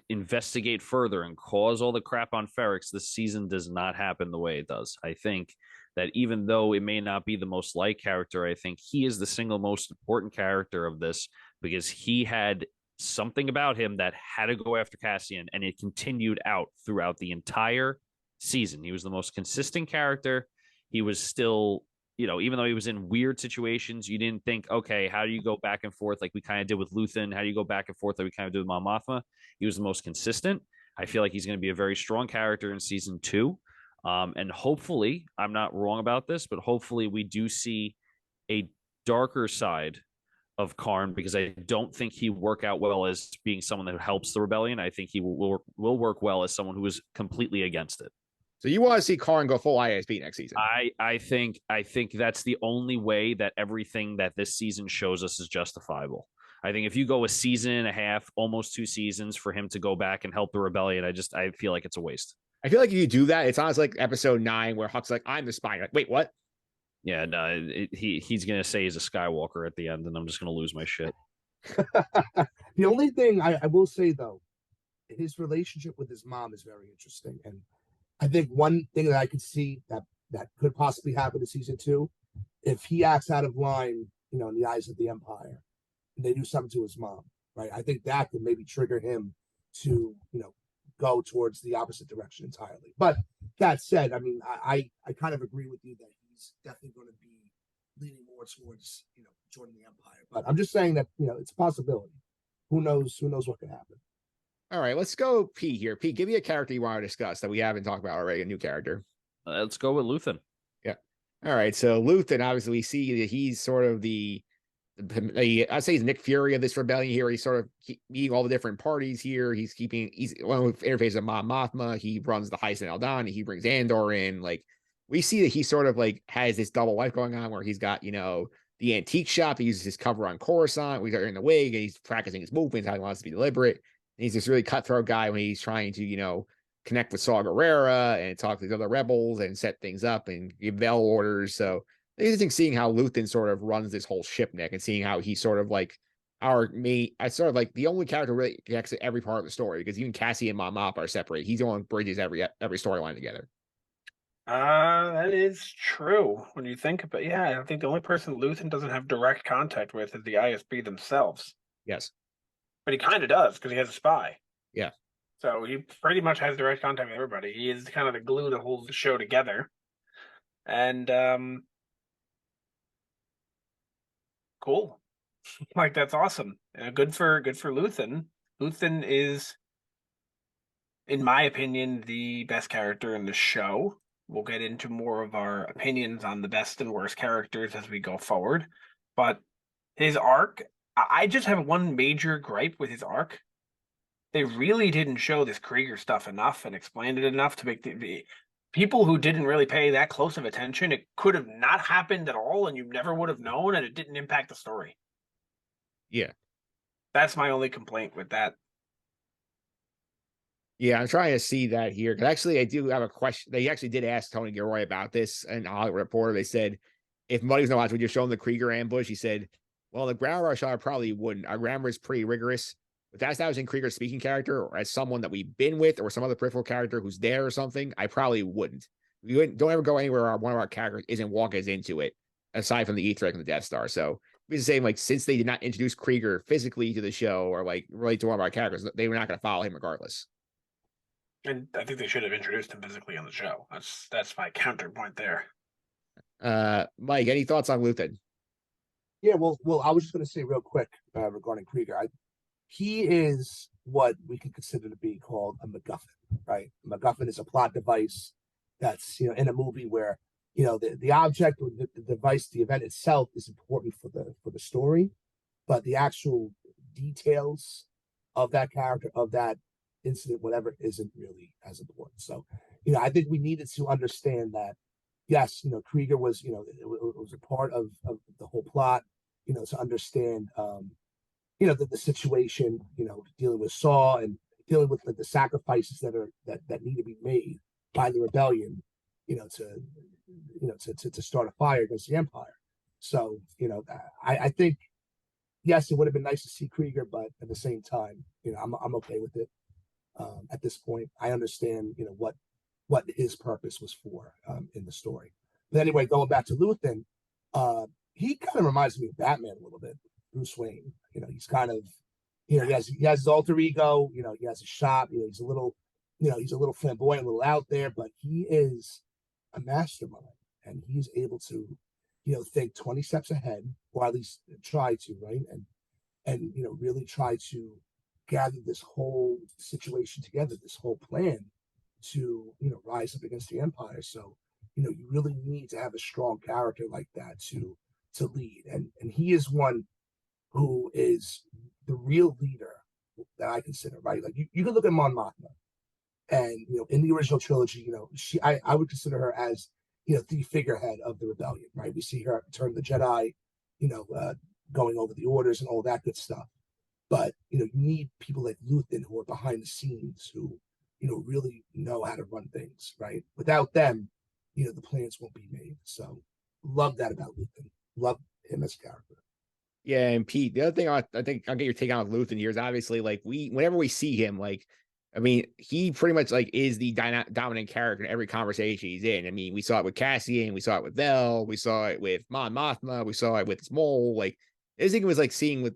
investigate further and cause all the crap on Ferrix, this season does not happen the way it does. I think that even though it may not be the most liked character, I think he is the single most important character of this because he had something about him that had to go after Cassian, and it continued out throughout the entire season. He was the most consistent character. He was still, even though he was in weird situations, you didn't think, okay, how do you go back and forth like we kind of did with Luthen? How do you go back and forth like we kind of did with Mothma? He was the most consistent. I feel like he's going to be a very strong character in season 2. And hopefully, I'm not wrong about this, but hopefully we do see a darker side of Karn because I don't think he work out well as being someone that helps the rebellion. I think he will work well as someone who is completely against it. So you want to see Karn go full ISB next season? I think that's the only way that everything that this season shows us is justifiable. I think if you go a season and a half, almost 2 seasons for him to go back and help the rebellion, I feel like it's a waste. I feel like if you do that, it's honestly like episode 9 where Huck's like, I'm the spy. Wait, what? Yeah, no, he's going to say he's a Skywalker at the end, and I'm just going to lose my shit. The only thing I will say, though, his relationship with his mom is very interesting. And I think one thing that I could see that could possibly happen in season 2, if he acts out of line, in the eyes of the Empire, and they do something to his mom, right? I think that could maybe trigger him to, go towards the opposite direction entirely. But that said, I mean, I kind of agree with you that he's definitely going to be leaning more towards, joining the Empire. But I'm just saying that, it's a possibility. Who knows what could happen. All right, let's go P here. P, give me a character you want to discuss that we haven't talked about already, a new character. Let's go with Luthen. Yeah. All right, so Luthen, obviously, we see that he's sort of I'd say he's Nick Fury of this rebellion here. He's sort of meeting all the different parties here. He's one of the interfaces of Mothma. He runs the heist in Eldon. He brings Andor in. Like, we see that he sort of like has this double life going on where he's got, the antique shop. He uses his cover on Coruscant. We got in the wig and he's practicing his movements, how he wants to be deliberate. And he's this really cutthroat guy when he's trying to, connect with Saw Gerrera and talk to the other rebels and set things up and give Vel orders. So I think seeing how Luthen sort of runs this whole ship, Nick, and seeing how he's sort of like I sort of like the only character really connects to every part of the story, because even Cassian and Mon Mothma are separate. He's the one who bridges every storyline together. That is true when you think about it. Yeah, I think the only person Luthen doesn't have direct contact with is the ISB themselves. Yes. But he kind of does, because he has a spy. Yeah. So he pretty much has direct contact with everybody. He is kind of the glue that holds the show together. And cool. Like, that's awesome. Good for Luthen. Luthen is, in my opinion, the best character in the show. We'll get into more of our opinions on the best and worst characters as we go forward. But his arc, I just have one major gripe with his arc. They really didn't show this Krieger stuff enough and explained it enough to make the people who didn't really pay that close of attention. It could have not happened at all, and you never would have known, and it didn't impact the story. Yeah. That's my only complaint with that. Yeah, I'm trying to see that here. Because actually, I do have a question. They actually did ask Tony Gilroy about this in Hollywood Reporter. They said, if Muddy's not watching, would you show him the Krieger ambush? He said, well, the ground rush I probably wouldn't. Our grammar is pretty rigorous. If that's establishing Krieger's speaking character, or as someone that we've been with, or some other peripheral character who's there or something, I probably wouldn't. Don't ever go anywhere where one of our characters isn't walking us into it, aside from the Easter egg and the Death Star. So we're saying, like, since they did not introduce Krieger physically to the show or like relate to one of our characters, they were not going to follow him regardless. And I think they should have introduced him physically on the show. That's my counterpoint there. Mike, any thoughts on Luthen? Yeah, well, I was just going to say real quick regarding Krieger. He is what we can consider to be called a MacGuffin, right? A MacGuffin is a plot device that's, in a movie where, the object or the device, the event itself is important for the story, but the actual details of that character, of that incident, whatever, isn't really as important. So, I think we needed to understand that, yes, Krieger was, it was a part of the whole plot, to understand, the situation, dealing with Saw and dealing with the sacrifices that need to be made by the rebellion, to start a fire against the Empire. So, I think, yes, it would have been nice to see Krieger, but at the same time, I'm okay with it. At this point, I understand, what his purpose was for in the story. But anyway, going back to Luthen, he kind of reminds me of Batman a little bit. Bruce Wayne, he's kind of, he has his alter ego, he has a shop, he's a little flamboyant, a little out there, but he is a mastermind, and he's able to, think 20 steps ahead, or at least try to, right? And really try to gather this whole situation together, this whole plan to, rise up against the Empire. So, you really need to have a strong character like that to lead. And he is one who is the real leader that I consider, right? Like, you can look at Mon Mothma, and in the original trilogy, I would consider her as the figurehead of the rebellion, right? We see her turn the Jedi, going over the orders and all that good stuff. But you need people like Luthen who are behind the scenes, who really know how to run things, right? Without them, the plans won't be made. So love that about Luthen. Love him as a character. Yeah, and Pete, the other thing I think I'll get your take on with Luthen here is obviously, like, whenever we see him, like, I mean, he pretty much like is the dominant character in every conversation he's in. I mean, we saw it with Cassian, we saw it with Vel, we saw it with Mon Mothma, we saw it with Smole. Like, I think it was like seeing with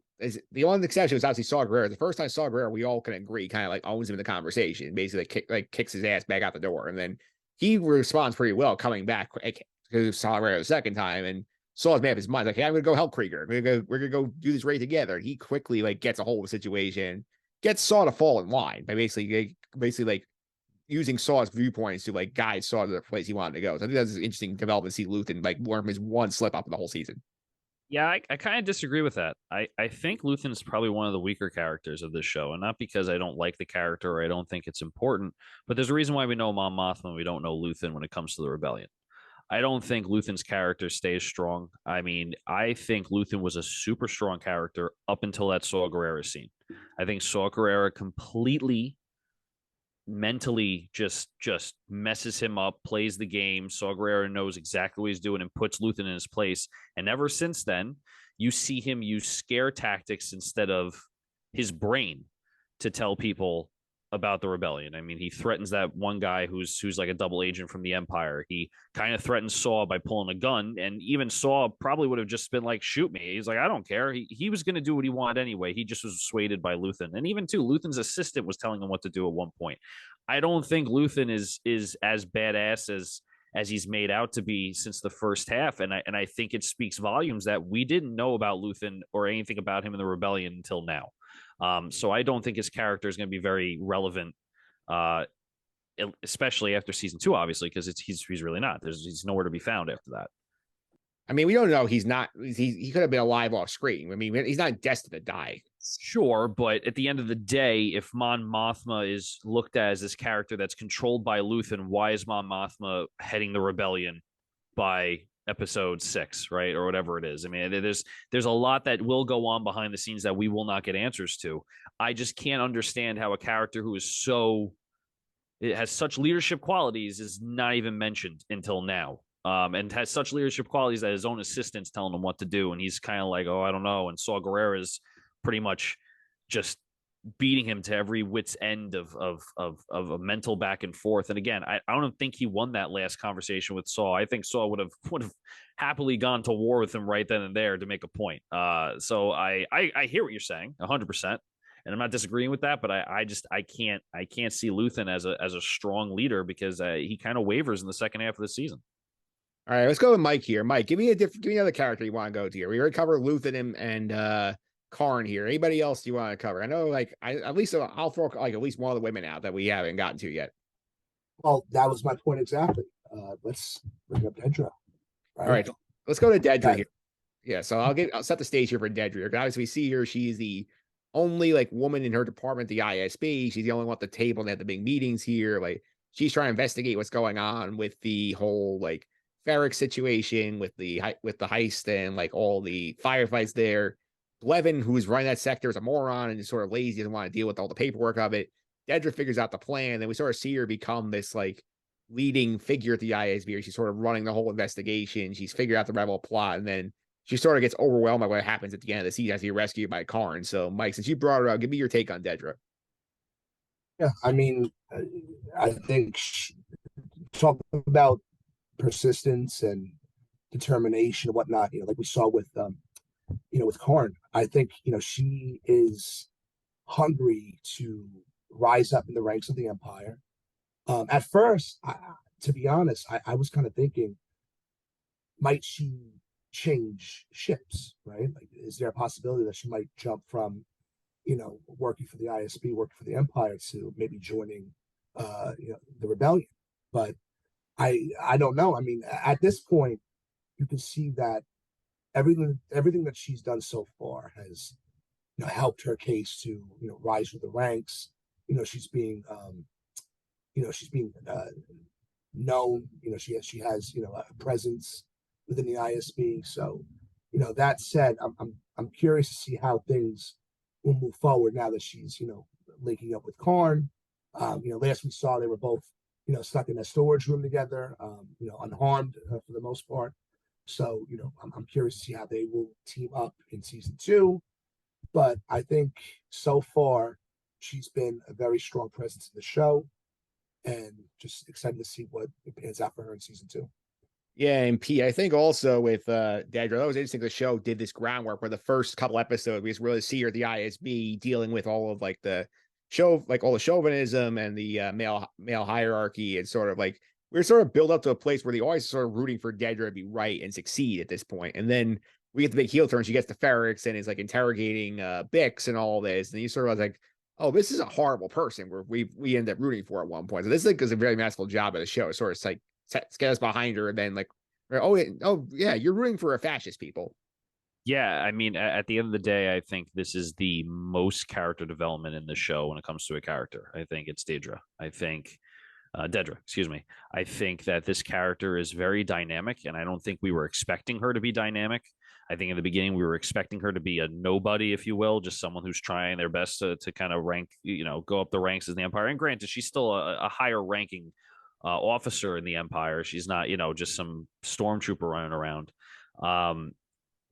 the only exception was obviously Saw Gerrera. The first time Saw Gerrera, we all can agree, kind of like owns him in the conversation, basically kicks his ass back out the door, and then he responds pretty well coming back to Saw Gerrera the second time, and Saw's made up his mind, like, hey, I'm gonna go help Krieger. We're gonna go do this raid together. He quickly like gets a hold of the situation, gets Saw to fall in line by basically like using Saw's viewpoints to like guide Saw to the place he wanted to go. So I think that's an interesting development to see Luthen like learn his one slip up in the whole season. Yeah, I kind of disagree with that. I think Luthen is probably one of the weaker characters of this show, and not because I don't like the character or I don't think it's important, but there's a reason why we know Mon Mothma and we don't know Luthen when it comes to the rebellion. I don't think Luthen's character stays strong. I mean, I think Luthen was a super strong character up until that Saw Gerrera scene. I think Saw Gerrera completely mentally just messes him up, plays the game. Saw Gerrera knows exactly what he's doing and puts Luthen in his place. And ever since then, you see him use scare tactics instead of his brain to tell people about the rebellion. I mean, he threatens that one guy who's like a double agent from the Empire. He kind of threatens Saw by pulling a gun, and even Saw probably would have just been like, shoot me. He's like, I don't care. He was going to do what he wanted anyway. He just was swayed by Luthen. And even too, Luthen's assistant was telling him what to do at one point. I don't think Luthen is as badass as he's made out to be since the first half. And I think it speaks volumes that we didn't know about Luthen or anything about him in the rebellion until now. So I don't think his character is going to be very relevant, especially after season 2, obviously, because he's really not. He's nowhere to be found after that. I mean, we don't know. He could have been alive off screen. I mean, he's not destined to die. Sure, but at the end of the day, if Mon Mothma is looked at as this character that's controlled by Luthen, why is Mon Mothma heading the rebellion by episode 6, right, or whatever it is? I mean, there's a lot that will go on behind the scenes that we will not get answers to. I just can't understand how a character who is it has such leadership qualities is not even mentioned until now. And has such leadership qualities that his own assistant's telling him what to do, and he's kind of like, oh, I don't know. And Saw Gerrera is pretty much just beating him to every wit's end of a mental back and forth. And again, I don't think he won that last conversation with Saw. I think Saw would have happily gone to war with him right then and there to make a point. So I hear what you're saying 100%, and I'm not disagreeing with that, but I can't see Luthen as a strong leader because he kind of wavers in the second half of the season. All right, let's go with Mike here. Mike, give me another character you want to go to here. We already covered Luthen and Karn here. Anybody else you want to cover? I know, like, I'll throw like at least one of the women out that we haven't gotten to yet. Well, that was my point exactly. Let's bring up Dedra. Right? All right, let's go to Dedra here. Yeah, so I'll set the stage here for Dedra. Obviously, we see her. She's the only like woman in her department, the ISB. She's the only one at the table and at the big meetings here. Like, she's trying to investigate what's going on with the whole like Ferric situation with the heist and like all the firefights there. Blevin, who's running that sector, is a moron and is sort of lazy, doesn't want to deal with all the paperwork of it. Dedra figures out the plan, and we sort of see her become this like leading figure at the ISB. She's sort of running the whole investigation. She's figured out the rebel plot, and then she sort of gets overwhelmed by what happens at the end of the season as he's rescued by Karn. So, Mike, since you brought her up, give me your take on Dedra. Yeah, I mean, I think talk about persistence and determination and whatnot, like we saw with with Karn. I think she is hungry to rise up in the ranks of the Empire. At first, to be honest, I was kind of thinking, might she change ships, right? Like, is there a possibility that she might jump from working for the ISB, working for the Empire, to maybe joining the rebellion? But I don't know. I mean, at this point, you can see that everything that she's done so far has helped her case to rise through the ranks. She's being known. She has a presence within the ISB. So that said, I'm curious to see how things will move forward now that she's linking up with Karn. Last we saw they were both stuck in a storage room together, unharmed for the most part. So, I'm curious to see how they will team up in season 2. But I think so far she's been a very strong presence in the show, and just excited to see what it pans out for her in season 2. Yeah, and P, I think also with Dedra, that was interesting. The show did this groundwork where the first couple episodes we just really see her at the ISB dealing with all of like the show, like all the chauvinism and the male hierarchy, and sort of like we're sort of built up to a place where the always sort of rooting for Dedra to be right and succeed at this point. And then we get the big heel turn. She gets to Ferrix and is like interrogating Bix and all this. And you sort of like, oh, this is a horrible person where we end up rooting for at one point. So this is a very masterful job of the show. Sort of like get us behind her and then like, oh yeah, you're rooting for a fascist people. Yeah, I mean, at the end of the day, I think this is the most character development in the show when it comes to a character. I think it's Dedra. I think Dedra, excuse me. I think that this character is very dynamic, and I don't think we were expecting her to be dynamic. I think in the beginning we were expecting her to be a nobody, if you will, just someone who's trying their best to kind of rank, go up the ranks as the Empire. And granted, she's still a higher ranking officer in the Empire. She's not, just some stormtrooper running around.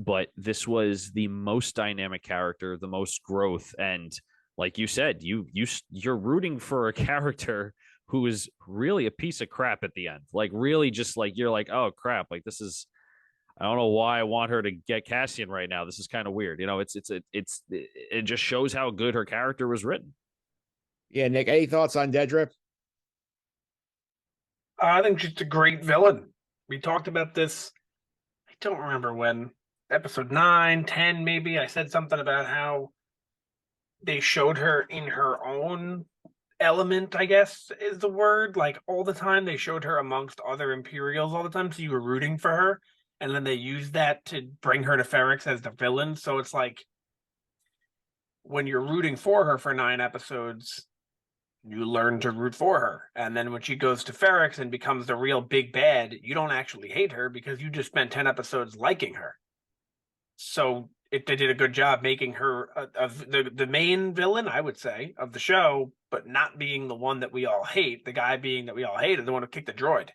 But this was the most dynamic character, the most growth, and like you said, you're rooting for a character who is really a piece of crap at the end. Like really, just like you're like, oh crap, like this is. I don't know why I want her to get Cassian right now. This is kind of weird. It just shows how good her character was written. Yeah, Nick, any thoughts on Dedra? I think she's a great villain. We talked about this. I don't remember when. Episode 9, 10, maybe. I said something about how they showed her in her own element, I guess is the word. Like all the time, they showed her amongst other Imperials all the time. So you were rooting for her. And then they used that to bring her to Ferrix as the villain. So it's like when you're rooting for her for 9 episodes, you learn to root for her. And then when she goes to Ferrix and becomes the real big bad, you don't actually hate her because you just spent 10 episodes liking her. So they did a good job making her the main villain, I would say, of the show, but not being the one that we all hate. The guy being that we all hate is the one who kicked the droid.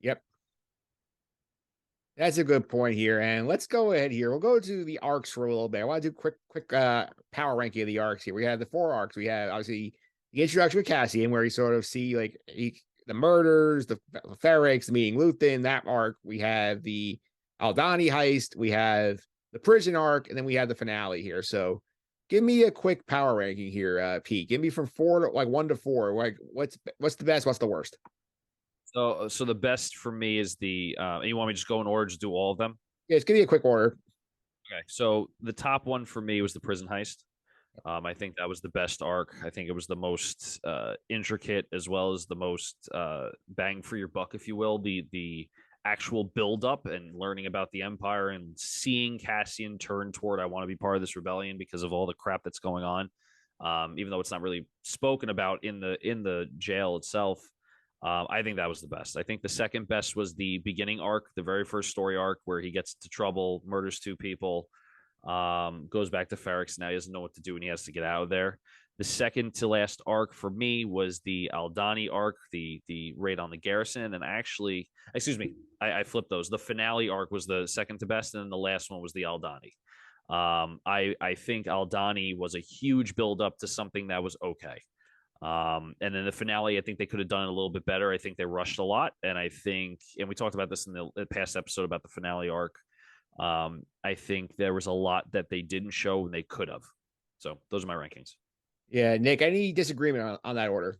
Yep. That's a good point here. And let's go ahead here. We'll go to the arcs for a little bit. I want to do quick power ranking of the arcs here. We have the 4 arcs. We have obviously the introduction with Cassian, where you sort of see like the murders, the Ferrix, the meeting Luthen, that arc. We have the Aldhani heist. We have the prison arc, and then we have the finale here. So give me a quick power ranking here, Pete. Give me from 4 to like 1 to 4. Like what's the best? What's the worst? So the best for me is the. You want me to just go in order, just do all of them? Yeah, just give me a quick order. Okay, so the top one for me was the prison heist. I think that was the best arc. I think it was the most intricate, as well as the most bang for your buck, if you will. The actual build up and learning about the Empire and seeing Cassian turn toward I want to be part of this rebellion because of all the crap that's going on. Even though it's not really spoken about in the jail itself. I think that was the best. I think the second best was the beginning arc, the very first story arc where he gets into trouble, murders 2 people, goes back to Ferrix. Now he doesn't know what to do and he has to get out of there. The second to last arc for me was the Aldhani arc, the raid on the garrison. And actually, excuse me, I flipped those. The finale arc was the second to best, and then the last one was the Aldhani. I think Aldhani was a huge build up to something that was okay. And then the finale, I think they could have done it a little bit better. I think they rushed a lot, and we talked about this in the past episode about the finale arc. I think there was a lot that they didn't show and they could have. So those are my rankings. Yeah, Nick, any disagreement on that order?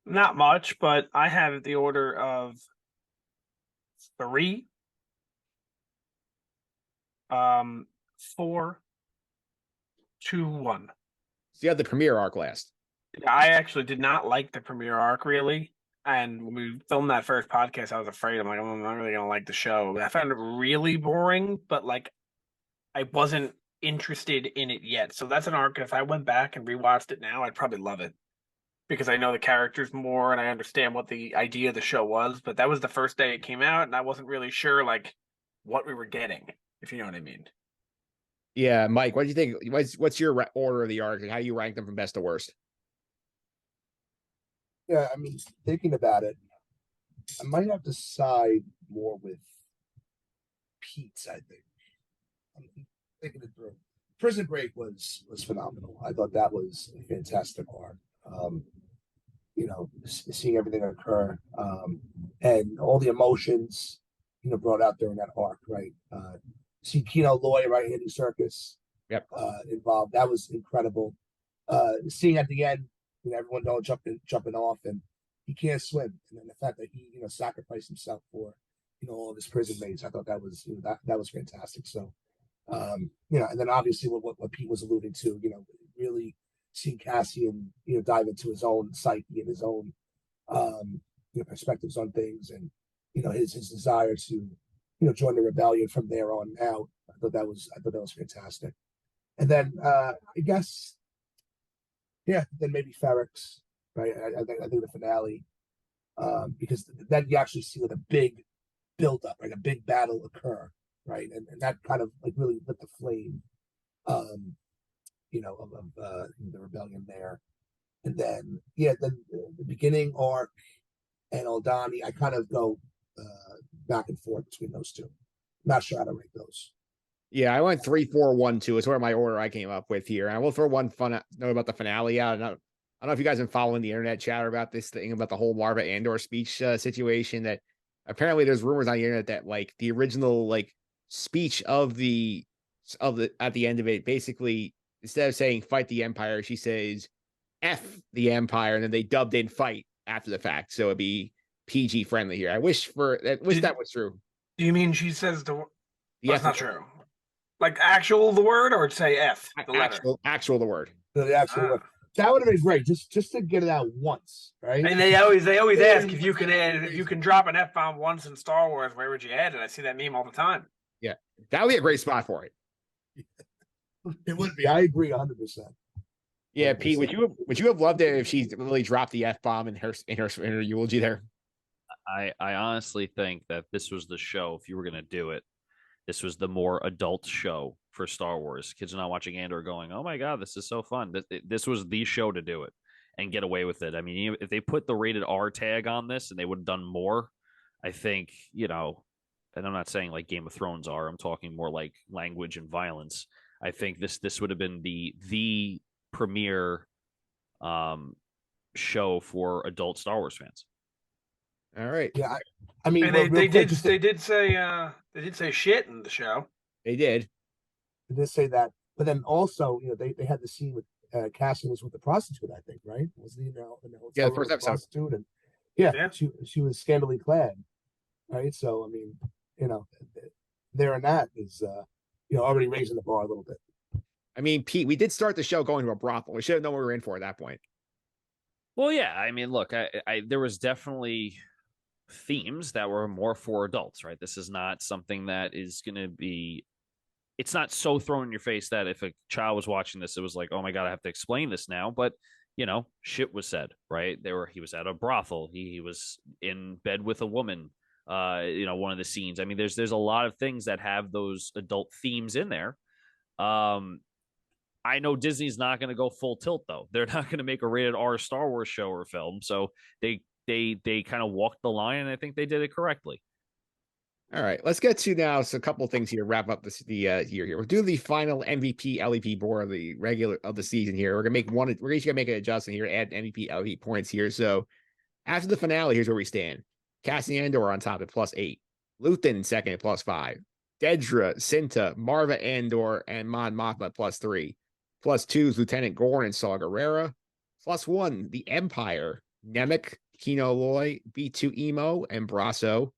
Not much, but I have the order of 3, 4, 2, 1. So you have the premiere arc last. I actually did not like the premiere arc really. And when we filmed that first podcast, I was afraid. I'm like, I'm not really gonna like the show. I found it really boring, but like I wasn't interested in it yet. So that's an arc. If I went back and rewatched it now, I'd probably love it. Because I know the characters more and I understand what the idea of the show was, but that was the first day it came out, and I wasn't really sure like what we were getting, if you know what I mean. Yeah, Mike, what do you think? What's your order of the arcs? How do you rank them from best to worst? Yeah, I mean, thinking about it, I might have to side more with Pete's. I think I'm thinking it through. Prison Break was phenomenal. I thought that was a fantastic arc. Seeing everything occur, and all the emotions, brought out during that arc, right? See Kino Loy, right, Andy Serkis, Yep. Involved. That was incredible. Seeing at the end, everyone all jumping off, and he can't swim, and then the fact that he, sacrificed himself for, all of his prison mates, I thought that was, that was fantastic. So, and then obviously what Pete was alluding to, really seeing Cassian, dive into his own psyche and his own, perspectives on things, and his desire to, join the rebellion from there on out. I thought that was fantastic. And then I guess, then maybe Ferrex, right? I think the finale, because then you actually see like a big build up, like a big battle occur, right? And that kind of like really lit the flame, of the rebellion there. And then then the beginning arc and Aldani, I kind of go back and forth between those two. Not sure how to rate those. Yeah, I went 3, 4, 1, 2. It's where my order I came up with here. And I will throw one fun note about the finale out. I don't know if you guys have been following the internet chatter about this thing about the whole Marva Andor speech situation. That apparently there's rumors on the internet that like the original like speech of the at the end of it, basically instead of saying "fight the Empire," she says "F the Empire," and then they dubbed in "fight" after the fact, so it'd be PG friendly here. I wish that was true. Do you mean she says the? Yeah, that's not true. Like actual the word, or say F the letter? Actual the word. The actual word. That would have been great, just to get it out once, right? And they always ask if you can drop an F-bomb once in Star Wars, where would you add it? I see that meme all the time. Yeah, that would be a great spot for it. It would be. I agree 100%. Yeah, Pete, would you have loved it if she really dropped the F-bomb in her eulogy there? I honestly think that this was the show. If you were going to do it, this was the more adult show for Star Wars. Kids are not watching Andor going, "Oh my God, this is so fun." This was the show to do it and get away with it. I mean, if they put the rated R tag on this and they would have done more, I think, and I'm not saying like Game of Thrones are. I'm talking more like language and violence. I think this would have been the premiere show for adult Star Wars fans. All right. Yeah, I mean, and they did say shit in the show. They did. They did say that, but then also, they had the scene with Cassian was with the prostitute, I think, right? Wasn't he in the yeah, the first episode. Prostitute, and yeah. She was scantily clad, right? So I mean, there and that is already raising the bar a little bit. I mean, Pete, we did start the show going to a brothel. We should have known what we were in for at that point. Well, yeah. I mean, look, I there was definitely themes that were more for adults, right? This is not something that is going to be. It's not so thrown in your face that if a child was watching this, it was like, "Oh my God, I have to explain this now." But shit was said, right? He was at a brothel. He was in bed with a woman. One of the scenes. I mean, there's a lot of things that have those adult themes in there. I know Disney's not going to go full tilt though. They're not going to make a rated R Star Wars show or film. So they kind of walked the line, and I think they did it correctly. All right, let's get to now a couple of things here. Wrap up the year here. We'll do the final MVP LEP board of the regular of the season here. We're each gonna make an adjustment here, add MVP LEP points here. So after the finale, here's where we stand. Cassian Andor on top at +8, Luthen in second at +5, Dedra, Cinta, Marva Andor, and Mon Mothma at +3. +2 is Lieutenant Gorn and Saw Gerrera. +1, the Empire, Nemec, Kino Loy, B2 Emo, and Brasso.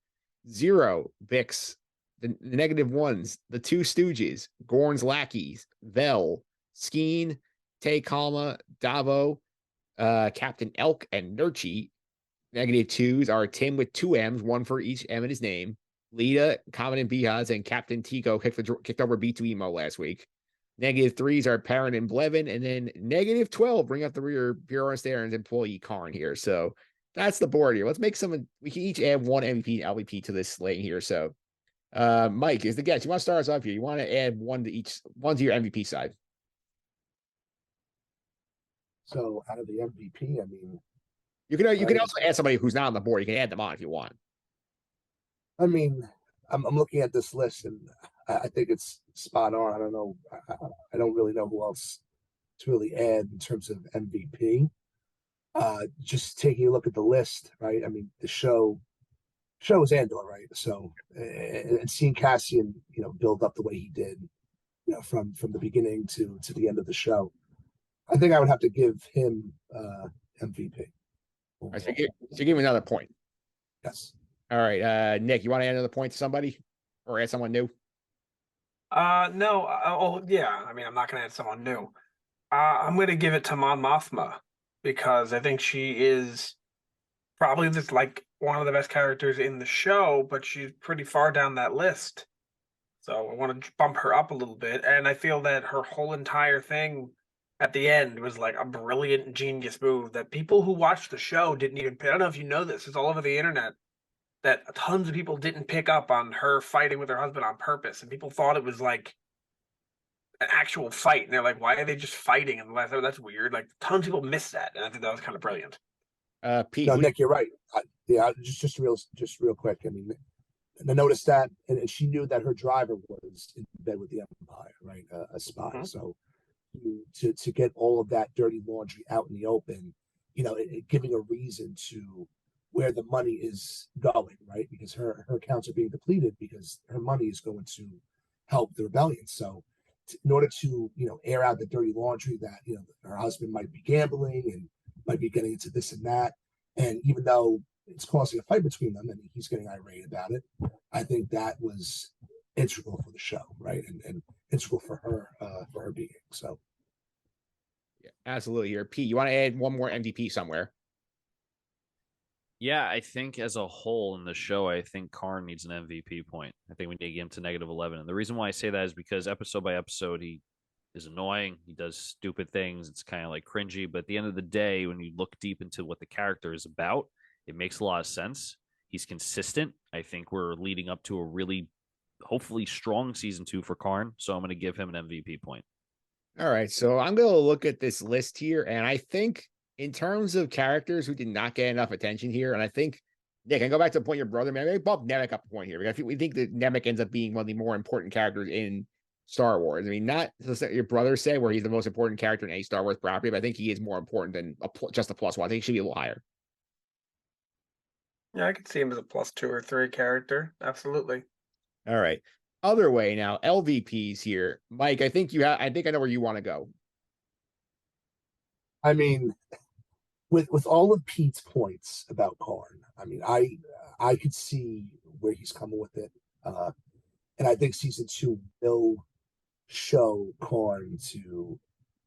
0, Bix, the -1s, the Two Stooges, Gorn's Lackeys, Vel, Skeen, Tay Kalma, Davo, Captain Elk, and Nurchi. -2s are Tim with 2 M's, one for each M in his name. Lita, Commandant Bihaz, and Captain Tico kicked over B2 Emo last week. -3s are Perrin and Blevin, and then -12 bring up the rear Bureau of Aaron's employee Karn here. So that's the board here. Let's make we can each add one MVP and LVP to this slate here. So Mike is the guest. You want to start us off here? You want to add one to your MVP side? So out of the MVP, I mean, you can also add somebody who's not on the board. You can add them on if you want. I mean, I'm looking at this list, and I think it's spot on. I don't know. I don't really know who else to really add in terms of MVP. Just taking a look at the list, right? I mean, the show is Andor, right? So, and seeing Cassian, build up the way he did, from the beginning to the end of the show, I think I would have to give him MVP. Right, so give him another point. Yes. All right, Nick, you want to add another point to somebody or add someone new? No. Yeah. I mean, I'm not going to add someone new. I'm going to give it to Mon Mothma because I think she is probably just like one of the best characters in the show, but she's pretty far down that list. So I want to bump her up a little bit. And I feel that her whole entire thing at the end was like a brilliant, genius move that people who watched the show didn't even pick. I don't know if you know this, it's all over the internet that tons of people didn't pick up on her fighting with her husband on purpose. And people thought it was like an actual fight. And they're like, why are they just fighting? And that's weird. Like, tons of people missed that. And I think that was kind of brilliant. Pete, No, Nick, you're right. Yeah, just real quick. I mean, and I noticed that, and she knew that her driver was in bed with the Empire, right? A spy. Mhm. So to get all of that dirty laundry out in the open, giving a reason to where the money is going, right? Because her accounts are being depleted because her money is going to help the rebellion. So in order to air out the dirty laundry that her husband might be gambling and might be getting into this and that, and even though it's causing a fight between them and he's getting irate about it, I think that was integral for the show, right? And integral for her being. So yeah, absolutely. Here, Pete, you want to add one more MVP somewhere? Yeah, I think as a whole in the show, I think Karn needs an MVP point. I think we need to get him to -11. And the reason why I say that is because episode by episode, he is annoying. He does stupid things. It's kind of like cringy. But at the end of the day, when you look deep into what the character is about, it makes a lot of sense. He's consistent. I think we're leading up to a really, hopefully, strong season 2 for Karn. So I'm going to give him an MVP point. All right, so I'm going to look at this list here, and I think in terms of characters who did not get enough attention here, and I think, Nick, I go back to the point your brother made. Maybe bump Nemec up a point here because we think that Nemec ends up being one of the more important characters in Star Wars. I mean, not your brother said where he's the most important character in a Star Wars property, but I think he is more important than just a +1. I think he should be a little higher. Yeah, I could see him as a +2 or 3 character. Absolutely. All right. Other way now, LVPs here. Mike, I think I know where you want to go. I mean, with all of Pete's points about Karn, I mean, I could see where he's coming with it, and I think season 2 will show Karn to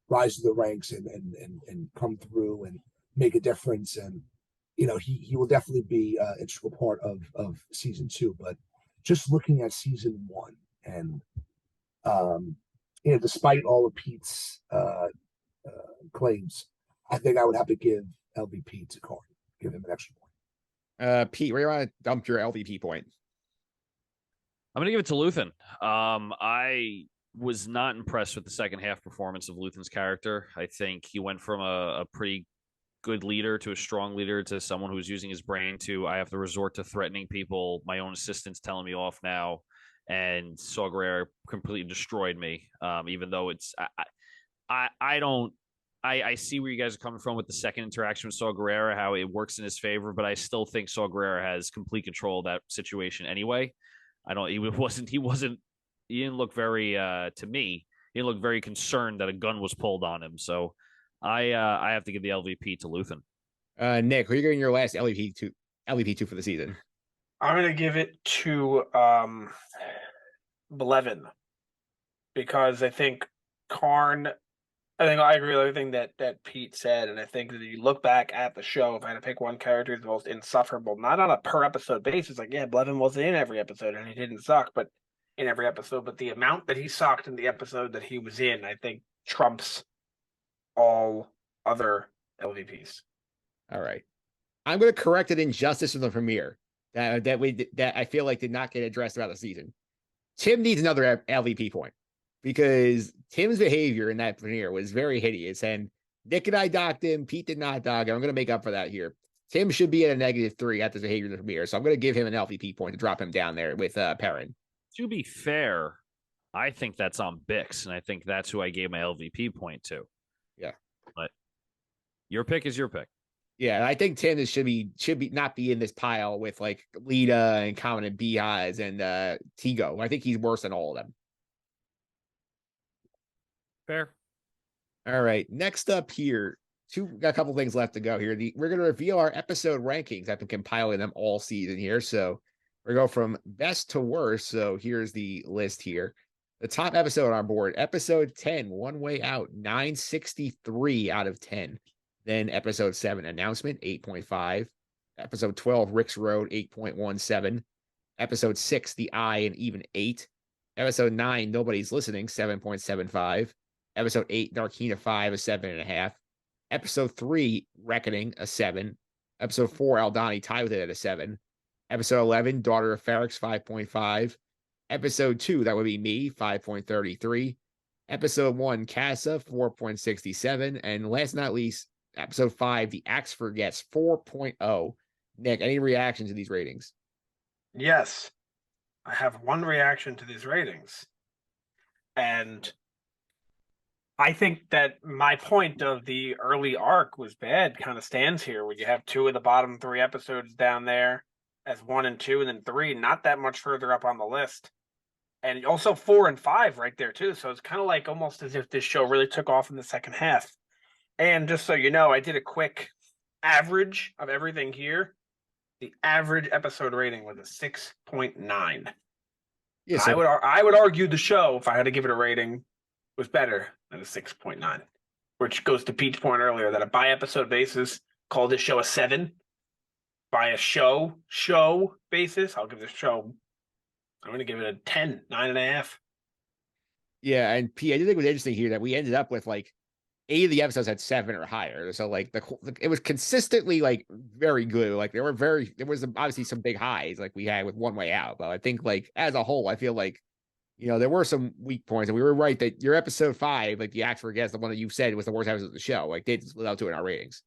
rise to the ranks and come through and make a difference, and he will definitely be an integral part of season 2. But just looking at season 1, and despite all of Pete's claims, I think I would have to give LVP to Karn, give him an extra point. Pete, where do you want to dump your LVP point? I'm gonna give it to Luthen. I was not impressed with the second half performance of Luthen's character. I think he went from a pretty good leader to a strong leader to someone who's using his brain to I have to resort to threatening people. My own assistant's telling me off now, and Saw Gerrera completely destroyed me. Even though it's I don't. I see where you guys are coming from with the second interaction with Saw Gerrera, how it works in his favor, but I still think Saw Gerrera has complete control of that situation anyway. I don't. He didn't look very. To me, he didn't look very concerned that a gun was pulled on him. So, I have to give the LVP to Luthen. Nick, who are you giving your last LVP to for the season? I'm gonna give it to Blevin because I think Karn. I think I agree with everything that Pete said, and I think that if you look back at the show, if I had to pick one character who's the most insufferable, not on a per episode basis, like yeah, Blevin wasn't in every episode and he didn't suck, but in every episode, but the amount that he sucked in the episode that he was in, I think trumps all other LVPs. All right, I'm going to correct an injustice in the premiere that I feel like did not get addressed throughout the season. Tim needs another LVP point because Tim's behavior in that premiere was very hideous, and Nick and I docked him. Pete did not dock him. I'm going to make up for that here. Tim should be at a -3 at this behavior in the premiere, so I'm going to give him an LVP point to drop him down there with Perrin. To be fair, I think that's on Bix, and I think that's who I gave my LVP point to. Yeah, but your pick is your pick. Yeah, I think Tim should be not be in this pile with like Lita and Common and Beehives and Tigo. I think he's worse than all of them. Fair. All right. Next up here, got a couple things left to go here. We're going to reveal our episode rankings. I've been compiling them all season here. So we're going to go from best to worst. So here's the list here. The top episode on our board, episode 10, One Way Out, 963 out of 10. Then episode 7, Announcement, 8.5. Episode 12, Rick's Road, 8.17. Episode 6, The Eye, an even 8. Episode 9, Nobody's Listening, 7.75. Episode 8, Darkina 5, a 7.5. Episode 3, Reckoning, a 7. Episode 4, Aldani tied with it at a 7. Episode 11, Daughter of Ferrex, 5.5. Episode 2, that would be me, 5.33. Episode 1, Casa, 4.67. And last but not least, episode 5, The Axe Forgets, 4.0. Nick, any reaction to these ratings? Yes. I have one reaction to these ratings. And I think that my point of the early arc was bad kind of stands here, where you have 2 of the bottom 3 episodes down there as 1 and 2, and then 3, not that much further up on the list. And also 4 and 5 right there, too. So it's kind of like almost as if this show really took off in the second half. And just so you know, I did a quick average of everything here. The average episode rating was a 6.9. Yeah, so I would argue the show, if I had to give it a rating, was better than a 6.9, which goes to Pete's point earlier that a by episode basis, call this show a 7. By a show basis, I'll give this show, I'm going to give it a 10, 9.5. Yeah, and P, I do think it was interesting here that we ended up with like 8 of the episodes had 7 or higher. So like it was consistently like very good. Like there was obviously some big highs like we had with One Way Out, but I think like as a whole, I feel like, you know, there were some weak points, and we were right that your episode 5, like the Axe Forgets, the one that you said was the worst episode of the show, like did live up to it in our ratings.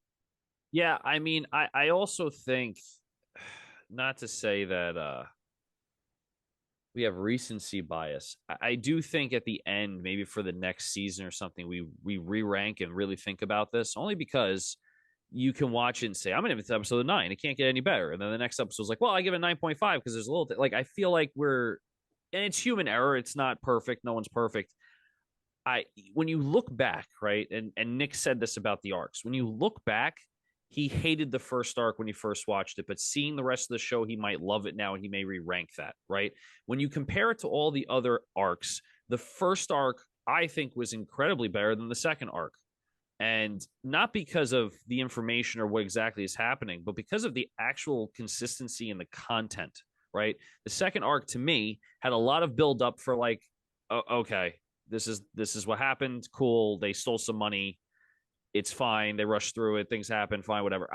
Yeah, I mean, I also think, not to say that we have recency bias. I do think at the end, maybe for the next season or something, we re-rank and really think about this, only because you can watch it and say, I'm going to give it episode 9. It can't get any better. And then the next episode is like, well, I give it 9.5 because there's a little, like, I feel like and it's human error. It's not perfect. No one's perfect. When you look back, right, and Nick said this about the arcs, when you look back, he hated the first arc when he first watched it, but seeing the rest of the show, he might love it now, and he may re-rank that, right? When you compare it to all the other arcs, the first arc, I think, was incredibly better than the second arc. And not because of the information or what exactly is happening, but because of the actual consistency in the content, right? The second arc, to me, had a lot of build up for like, okay, this is what happened. Cool. They stole some money. It's fine. They rush through it. Things happen. Fine, whatever.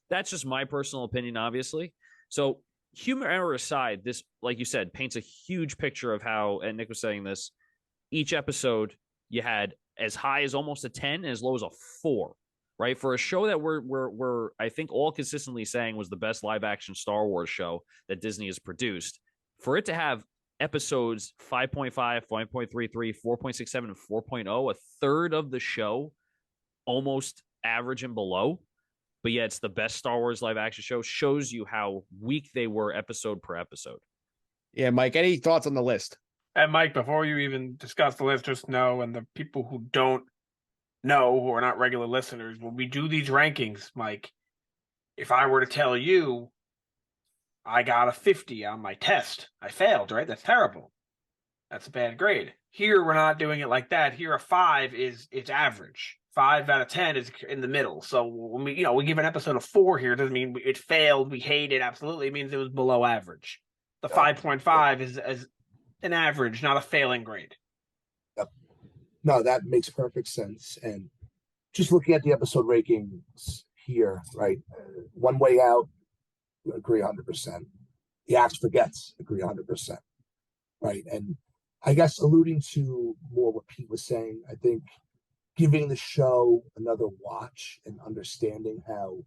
That's just my personal opinion, obviously. So humor error aside, this, like you said, paints a huge picture of how, and Nick was saying this, each episode you had as high as almost a 10 and as low as a 4, right? For a show that we're I think all consistently saying was the best live action Star Wars show that Disney has produced, for it to have episodes 5.5, 5.33, 4.67, and 4.0, a third of the show almost average and below, but yeah, it's the best Star Wars live action show, shows you how weak they were episode per episode. Yeah, Mike, any thoughts on the list? And Mike, before you even discuss the list, just know, and the people who don't know, who are not regular listeners, when we do these rankings, Mike, if I were to tell you I got a 50 on my test, I failed, right? That's terrible. That's a bad grade. Here, we're not doing it like that. Here, a 5 it's average. 5 out of 10 is in the middle. So when we give an episode a 4 here, it doesn't mean it failed. We hate it. Absolutely. It means it was below average. The 5.5 is an average, not a failing grade. Yep. No, that makes perfect sense. And just looking at the episode rankings here, right? One Way Out, agree 100%. The Axe Forgets, agree 100%. Right. And I guess alluding to more what Pete was saying, I think giving the show another watch and understanding how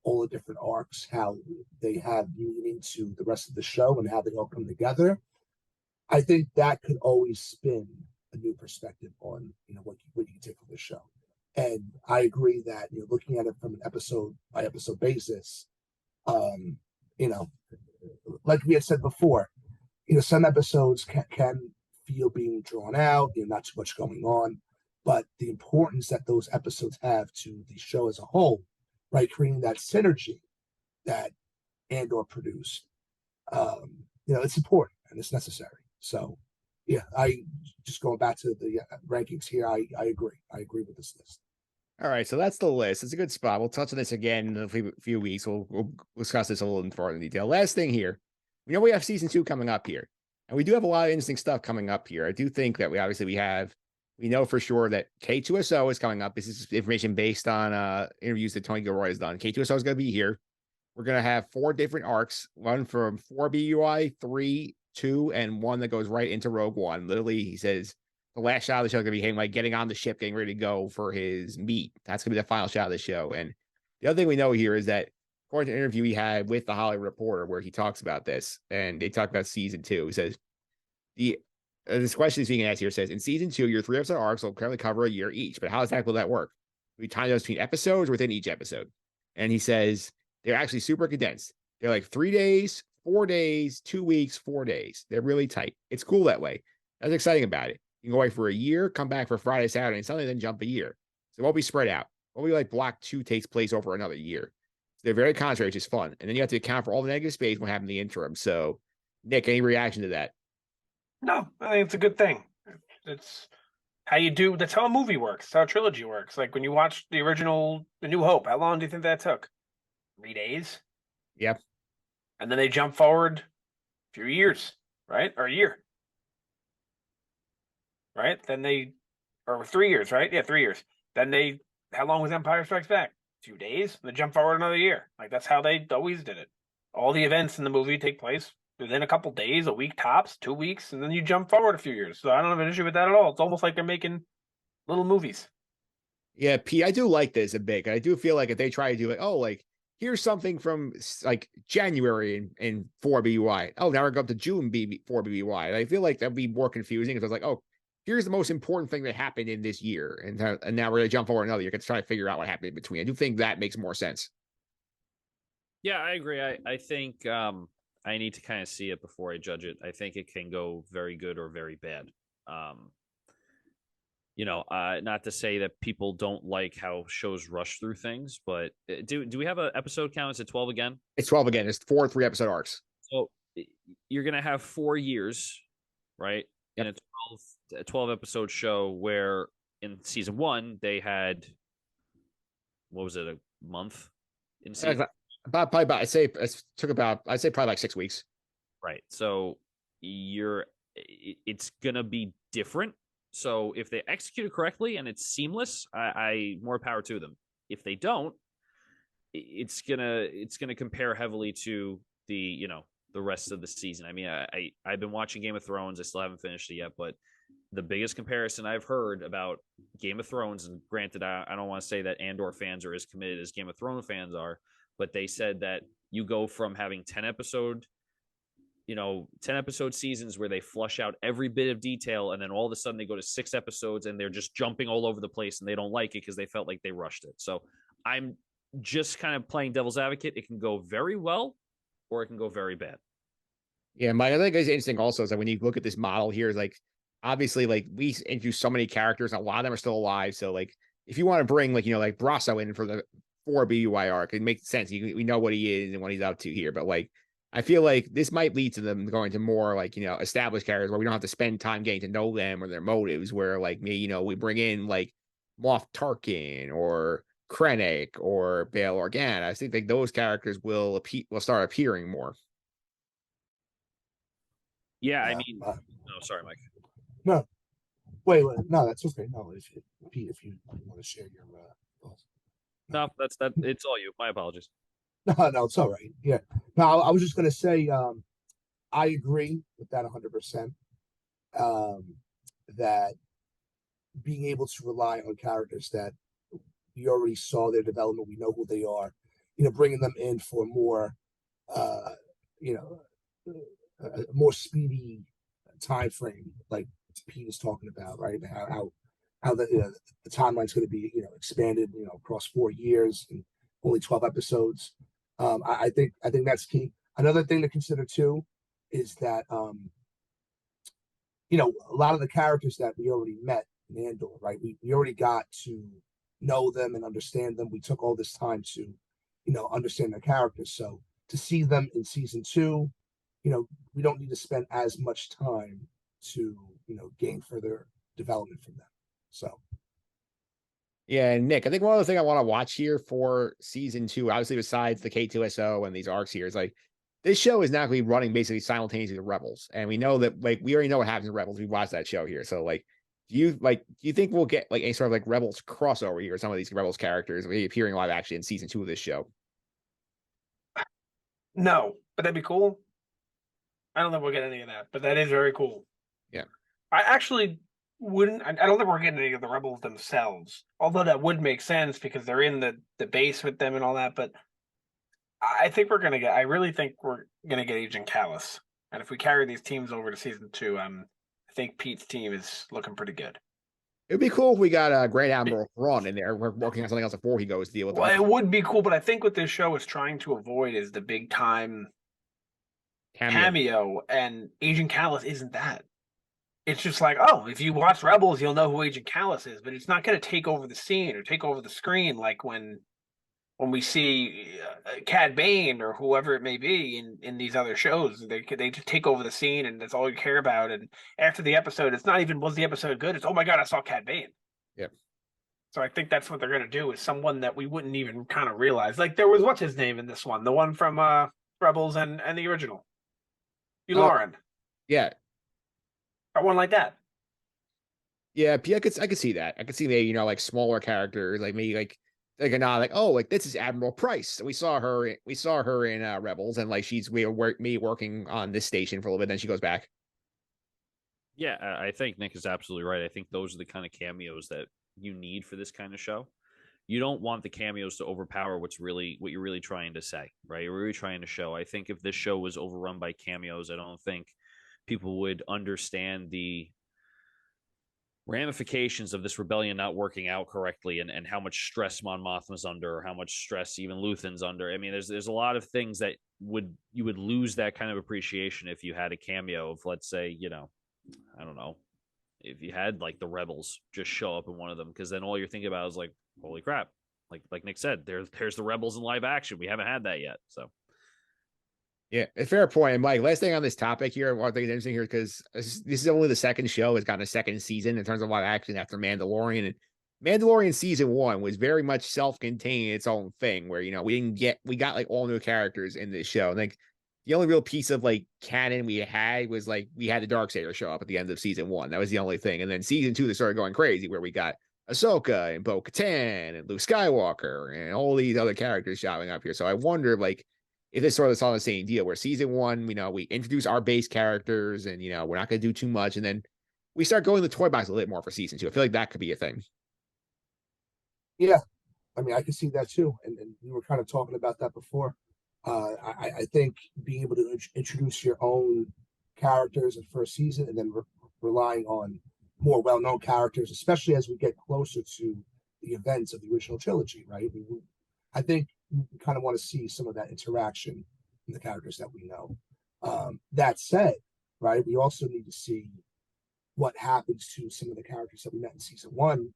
all the different arcs, how they have meaning to the rest of the show and how they all come together, I think that could always spin a new perspective on, what you can take from the show. And I agree that, looking at it from an episode by episode basis, like we had said before, some episodes can feel being drawn out, not too much going on, but the importance that those episodes have to the show as a whole, right, creating that synergy that Andor produced, it's important and it's necessary. So Yeah, I just going back to the rankings here. I agree. I agree with this list. All right, so that's the list. It's a good spot. We'll touch on this again in a few weeks. We'll discuss this a little more in detail. Last thing here, we know we have season 2 coming up here, and we do have a lot of interesting stuff coming up here. I do think that we know for sure that K2SO is coming up. This is information based on interviews that Tony Gilroy has done. K2SO is going to be here. We're going to have 4 different arcs, one from 4 BUI, 3, 2, and 1 that goes right into Rogue One. Literally, he says the last shot of the show is going to be him like getting on the ship, getting ready to go for his meet. That's going to be the final shot of the show. And the other thing we know here is that, according to an interview he had with the Hollywood Reporter, where he talks about this, and they talk about season 2, he says, this question is being asked here says, in season 2, your 3-episode arcs will currently cover a year each, but how exactly will that work? We time those between episodes or within each episode. And he says, they're actually super condensed. They're like 3 days, 4 days, 2 weeks, 4 days. They're really tight. It's cool that way. That's exciting about it. You can go away for a year, come back for Friday, Saturday, and Sunday, then jump a year. So it won't be spread out. It won't be like Block 2 takes place over another year. So they're very concentrated, which is fun. And then you have to account for all the negative space what happened in the interim. So, Nick, any reaction to that? No, I think it's a good thing. It's how you do. That's how a movie works. That's how a trilogy works. Like when you watch the original, The New Hope, how long do you think that took? 3 days. Yep. And then they jump forward a few years, right? Or a year. Right? Then or 3 years, right? Yeah, 3 years. Then how long was Empire Strikes Back? A few days. And they jump forward another year. Like that's how they always did it. All the events in the movie take place within a couple days, a week tops, 2 weeks, and then you jump forward a few years. So I don't have an issue with that at all. It's almost like they're making little movies. Yeah, P, I do like this a bit. I do feel like if they try to do like, here's something from like January in 4 BUI. Oh, now we're going to June 4 BUI. I feel like that'd be more confusing if it's like, oh, here's the most important thing that happened in this year. And now we're going to jump forward another year. You can try to figure out what happened in between. I do think that makes more sense. Yeah, I agree. I think I need to kind of see it before I judge it. I think it can go very good or very bad. Not to say that people don't like how shows rush through things, but do we have an episode count? Is it 12 again? It's 12 again. It's 4 3-episode arcs. So you're going to have 4 years, right? Yep. In a 12 episode show where in season 1 they had, what was it, a month in season? Probably about, I'd say probably like 6 weeks. Right. So it's going to be different. So if they execute it correctly and it's seamless, I more power to them. If they don't, it's gonna compare heavily to the rest of the season. I mean, I've been watching Game of Thrones. I still haven't finished it yet, but the biggest comparison I've heard about Game of Thrones, and granted, I don't want to say that Andor fans are as committed as Game of Thrones fans are, but they said that you go from having 10 episode seasons where they flush out every bit of detail, and then all of a sudden they go to 6 episodes and they're just jumping all over the place and they don't like it because they felt like they rushed it. So I'm just kind of playing devil's advocate. It can go very well or it can go very bad. Yeah, Mike, I think it's interesting also is that when you look at this model here, is like obviously like we introduce so many characters and a lot of them are still alive. So like if you want to bring like Brasso in for the 4 BUI arc, it makes sense. We know what he is and what he's up to here, but like I feel like this might lead to them going to more like, established characters where we don't have to spend time getting to know them or their motives, where like we bring in like Moff Tarkin or Krennic or Bail Organa. I think like those characters will start appearing more. Yeah, I mean, no, sorry, Mike. No, wait, no, that's okay. No, Pete, if you want to share your thoughts. No, that's that. It's all you. My apologies. No, it's all right. Yeah. No, I was just gonna say, I agree with that 100%. That being able to rely on characters that we already saw their development, we know who they are, bringing them in for more, a more speedy time frame, like Pete is talking about, right? How the timeline's going to be, expanded, across 4 years and only 12 episodes. I think that's key. Another thing to consider too is that a lot of the characters that we already met in Andor, right? We already got to know them and understand them. We took all this time to, understand their characters. So to see them in season 2, we don't need to spend as much time to, gain further development from them. So. Yeah, and Nick, I think one other thing I want to watch here for season 2, obviously besides the K2SO and these arcs here, is like this show is now going to be running basically simultaneously with Rebels, and we know that like we already know what happens in Rebels. We watched that show here, so like, do you think we'll get like any sort of like Rebels crossover here? Some of these Rebels characters will be appearing live action in season 2 of this show. No, but that'd be cool. I don't think we'll get any of that, but that is very cool. Yeah, I actually wouldn't. I don't think we're getting any of the Rebels themselves, although that would make sense because they're in the base with them and all that. But I think we're gonna get. I really think we're gonna get Agent Callus, and if we carry these teams over to season 2, I think Pete's team is looking pretty good. it'd be cool if we got Grand Admiral Thrawn in there. We're working on something else before he goes to deal with. Well, it would be cool, but I think what this show is trying to avoid is the big time cameo, and Agent Callus isn't that. It's just like, oh, if you watch Rebels, you'll know who Agent Callus is, but it's not going to take over the scene or take over the screen like when we see Cad Bane or whoever it may be in these other shows. They just take over the scene, and that's all you care about. And after the episode, it's not even was the episode good. It's, oh my God, I saw Cad Bane. Yep. So I think that's what they're going to do, is someone that we wouldn't even kind of realize. Like there was, what's his name in this one? The one from Rebels and the original. Lauren. Yeah. Or one like that. Yeah, I could see that. I could see maybe, like smaller characters, like maybe like a nod, like, oh, like this is Admiral Price. We saw her in Rebels, and like she's working on this station for a little bit, then she goes back. Yeah, I think Nick is absolutely right. I think those are the kind of cameos that you need for this kind of show. You don't want the cameos to overpower what you're really trying to say, right? You're really trying to show. I think if this show was overrun by cameos, I don't think people would understand the ramifications of this rebellion not working out correctly, and how much stress Mon Mothma's under, or how much stress even Luthen's under. I mean, there's a lot of things that you would lose that kind of appreciation if you had a cameo of, let's say, I don't know, if you had like the Rebels just show up in one of them, because then all you're thinking about is like, holy crap, like Nick said, there's the Rebels in live action. We haven't had that yet, so. Yeah, a fair point. And Mike, last thing on this topic here, I think it's interesting here because this is only the second show has gotten a second season in terms of live action after Mandalorian. And Mandalorian season 1 was very much self-contained, its own thing, where we got like all new characters in this show. And like the only real piece of like canon we had was like we had the Darksaber show up at the end of season 1. That was the only thing. And then season 2 they started going crazy, where we got Ahsoka and Bo-Katan and Luke Skywalker and all these other characters showing up here. So I wonder like if this sort of on the same deal, where season 1, we introduce our base characters and, we're not going to do too much. And then we start going to the toy box a little bit more for season 2. I feel like that could be a thing. Yeah. I mean, I can see that too. And we were kind of talking about that before. I think being able to introduce your own characters in first season and then relying on more well-known characters, especially as we get closer to the events of the original trilogy, right? I think we kind of want to see some of that interaction in the characters that we know. That said, right, we also need to see what happens to some of the characters that we met in season 1,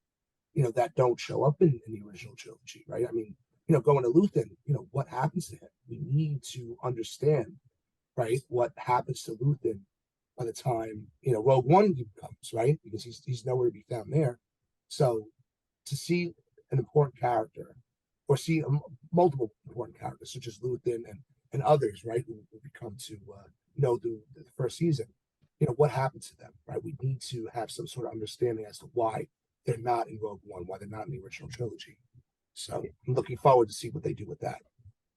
that don't show up in the original trilogy, right? I mean, going to Luthen, what happens to him? We need to understand, right, what happens to Luthen by the time, Rogue One comes, right? Because he's nowhere to be found there. So to see an important character, or see multiple important characters such as Luthen and others, right, who we come to know through the first season, what happened to them, right? We need to have some sort of understanding as to why they're not in Rogue One, why they're not in the original trilogy. So I'm looking forward to see what they do with that.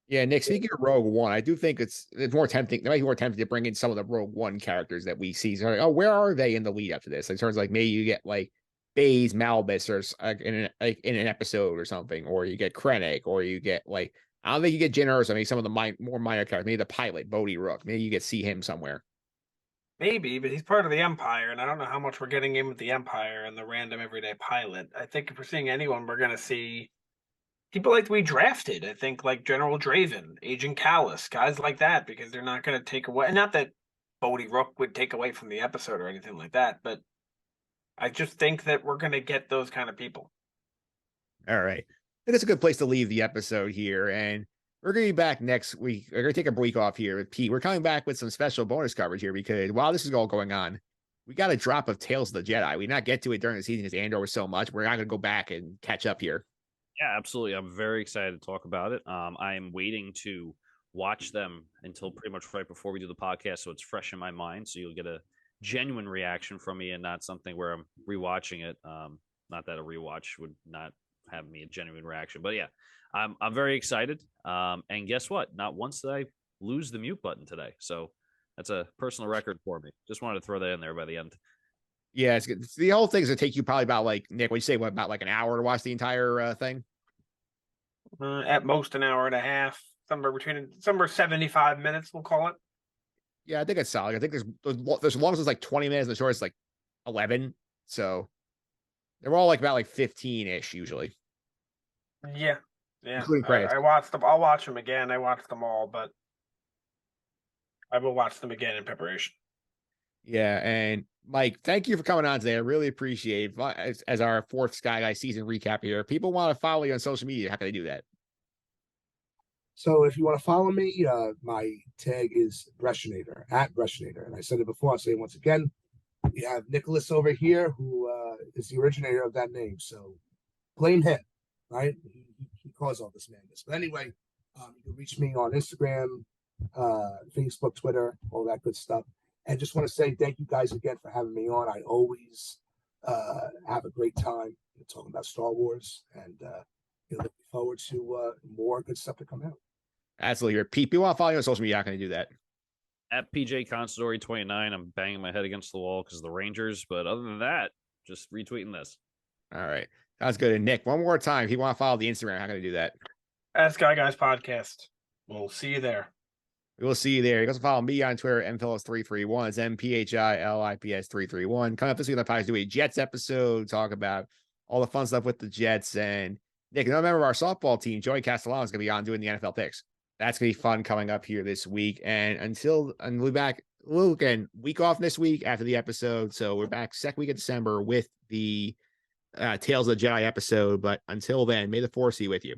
Yeah, Nick, speaking of Rogue One, I do think it's more tempting. It might be more tempting to bring in some of the Rogue One characters that we see. So, oh, where are they in the lead up to this? In terms of like maybe you get like Baze Malbus or in an episode or something, or you get Krennic, or you get like, I don't think you get Jyn Erso. Maybe some of the more minor characters, maybe the pilot Bodhi Rook. Maybe you get see him somewhere. Maybe, but he's part of the Empire, and I don't know how much we're getting in with the Empire and the random everyday pilot. I think if we're seeing anyone, we're going to see people like we drafted. I think like General Draven, Agent Callus, guys like that, because they're not going to take away. Not that Bodhi Rook would take away from the episode or anything like that, but I just think that we're going to get those kind of people. All right. I think it's a good place to leave the episode here. And we're going to be back next week. We're going to take a week off here with Pete. We're coming back with some special bonus coverage here because while this is all going on, we got a drop of Tales of the Jedi. We did not get to it during the season because Andor was so much. We're not going to go back and catch up here. Yeah, absolutely. I'm very excited to talk about it. I am waiting to watch them until pretty much right before we do the podcast, so it's fresh in my mind. So you'll get a genuine reaction from me and not something where I'm rewatching it. Not that a rewatch would not have me a genuine reaction, but yeah, I'm very excited. And guess what? Not once did I lose the mute button today. So that's a personal record for me. Just wanted to throw that in there by the end. Yeah, it's good. The whole thing is going to take you probably about like, Nick, what you say, what, about like an hour to watch the entire thing? At most an hour and a half, somewhere 75 minutes, we'll call it. Yeah, I think it's solid. I think there's as long as it's like 20 minutes, and the short is like 11. So they're all like about like 15-ish usually. Yeah. Including credits. I watched them. I'll watch them again. I watched them all, but I will watch them again in preparation. Yeah, and Mike, thank you for coming on today. I really appreciate it. As our fourth Sky Guy season recap here. People want to follow you on social media. How can they do that? So if you want to follow me, my tag is Brescianator, at Brescianator. And I said it before, I'll say it once again. We have Nicholas over here, who is the originator of that name. So blame him, right? He caused all this madness. But anyway, you can reach me on Instagram, Facebook, Twitter, all that good stuff. And just want to say thank you guys again for having me on. I always have a great time talking about Star Wars, and looking forward to more good stuff to come out. Absolutely. People want to follow you on social media. How can they do that? At PJ Consadori 29, I'm banging my head against the wall because of the Rangers. But other than that, just retweeting this. All right. Sounds good. And Nick, one more time, if you want to follow the Instagram, how can they do that? At Sky Guys Podcast. We'll see you there. We will see you there. You can also follow me on Twitter, mphillips331. It's MPHILIPS331. Coming up this week on the podcast, do a Jets episode, talk about all the fun stuff with the Jets. And Nick, another member of our softball team, Joey Castellano, is going to be on doing the NFL picks. That's going to be fun coming up here this week. And we'll be back, again, week off this week after the episode. So we're back second week of December with the Tales of the Jedi episode. But until then, may the Force be with you.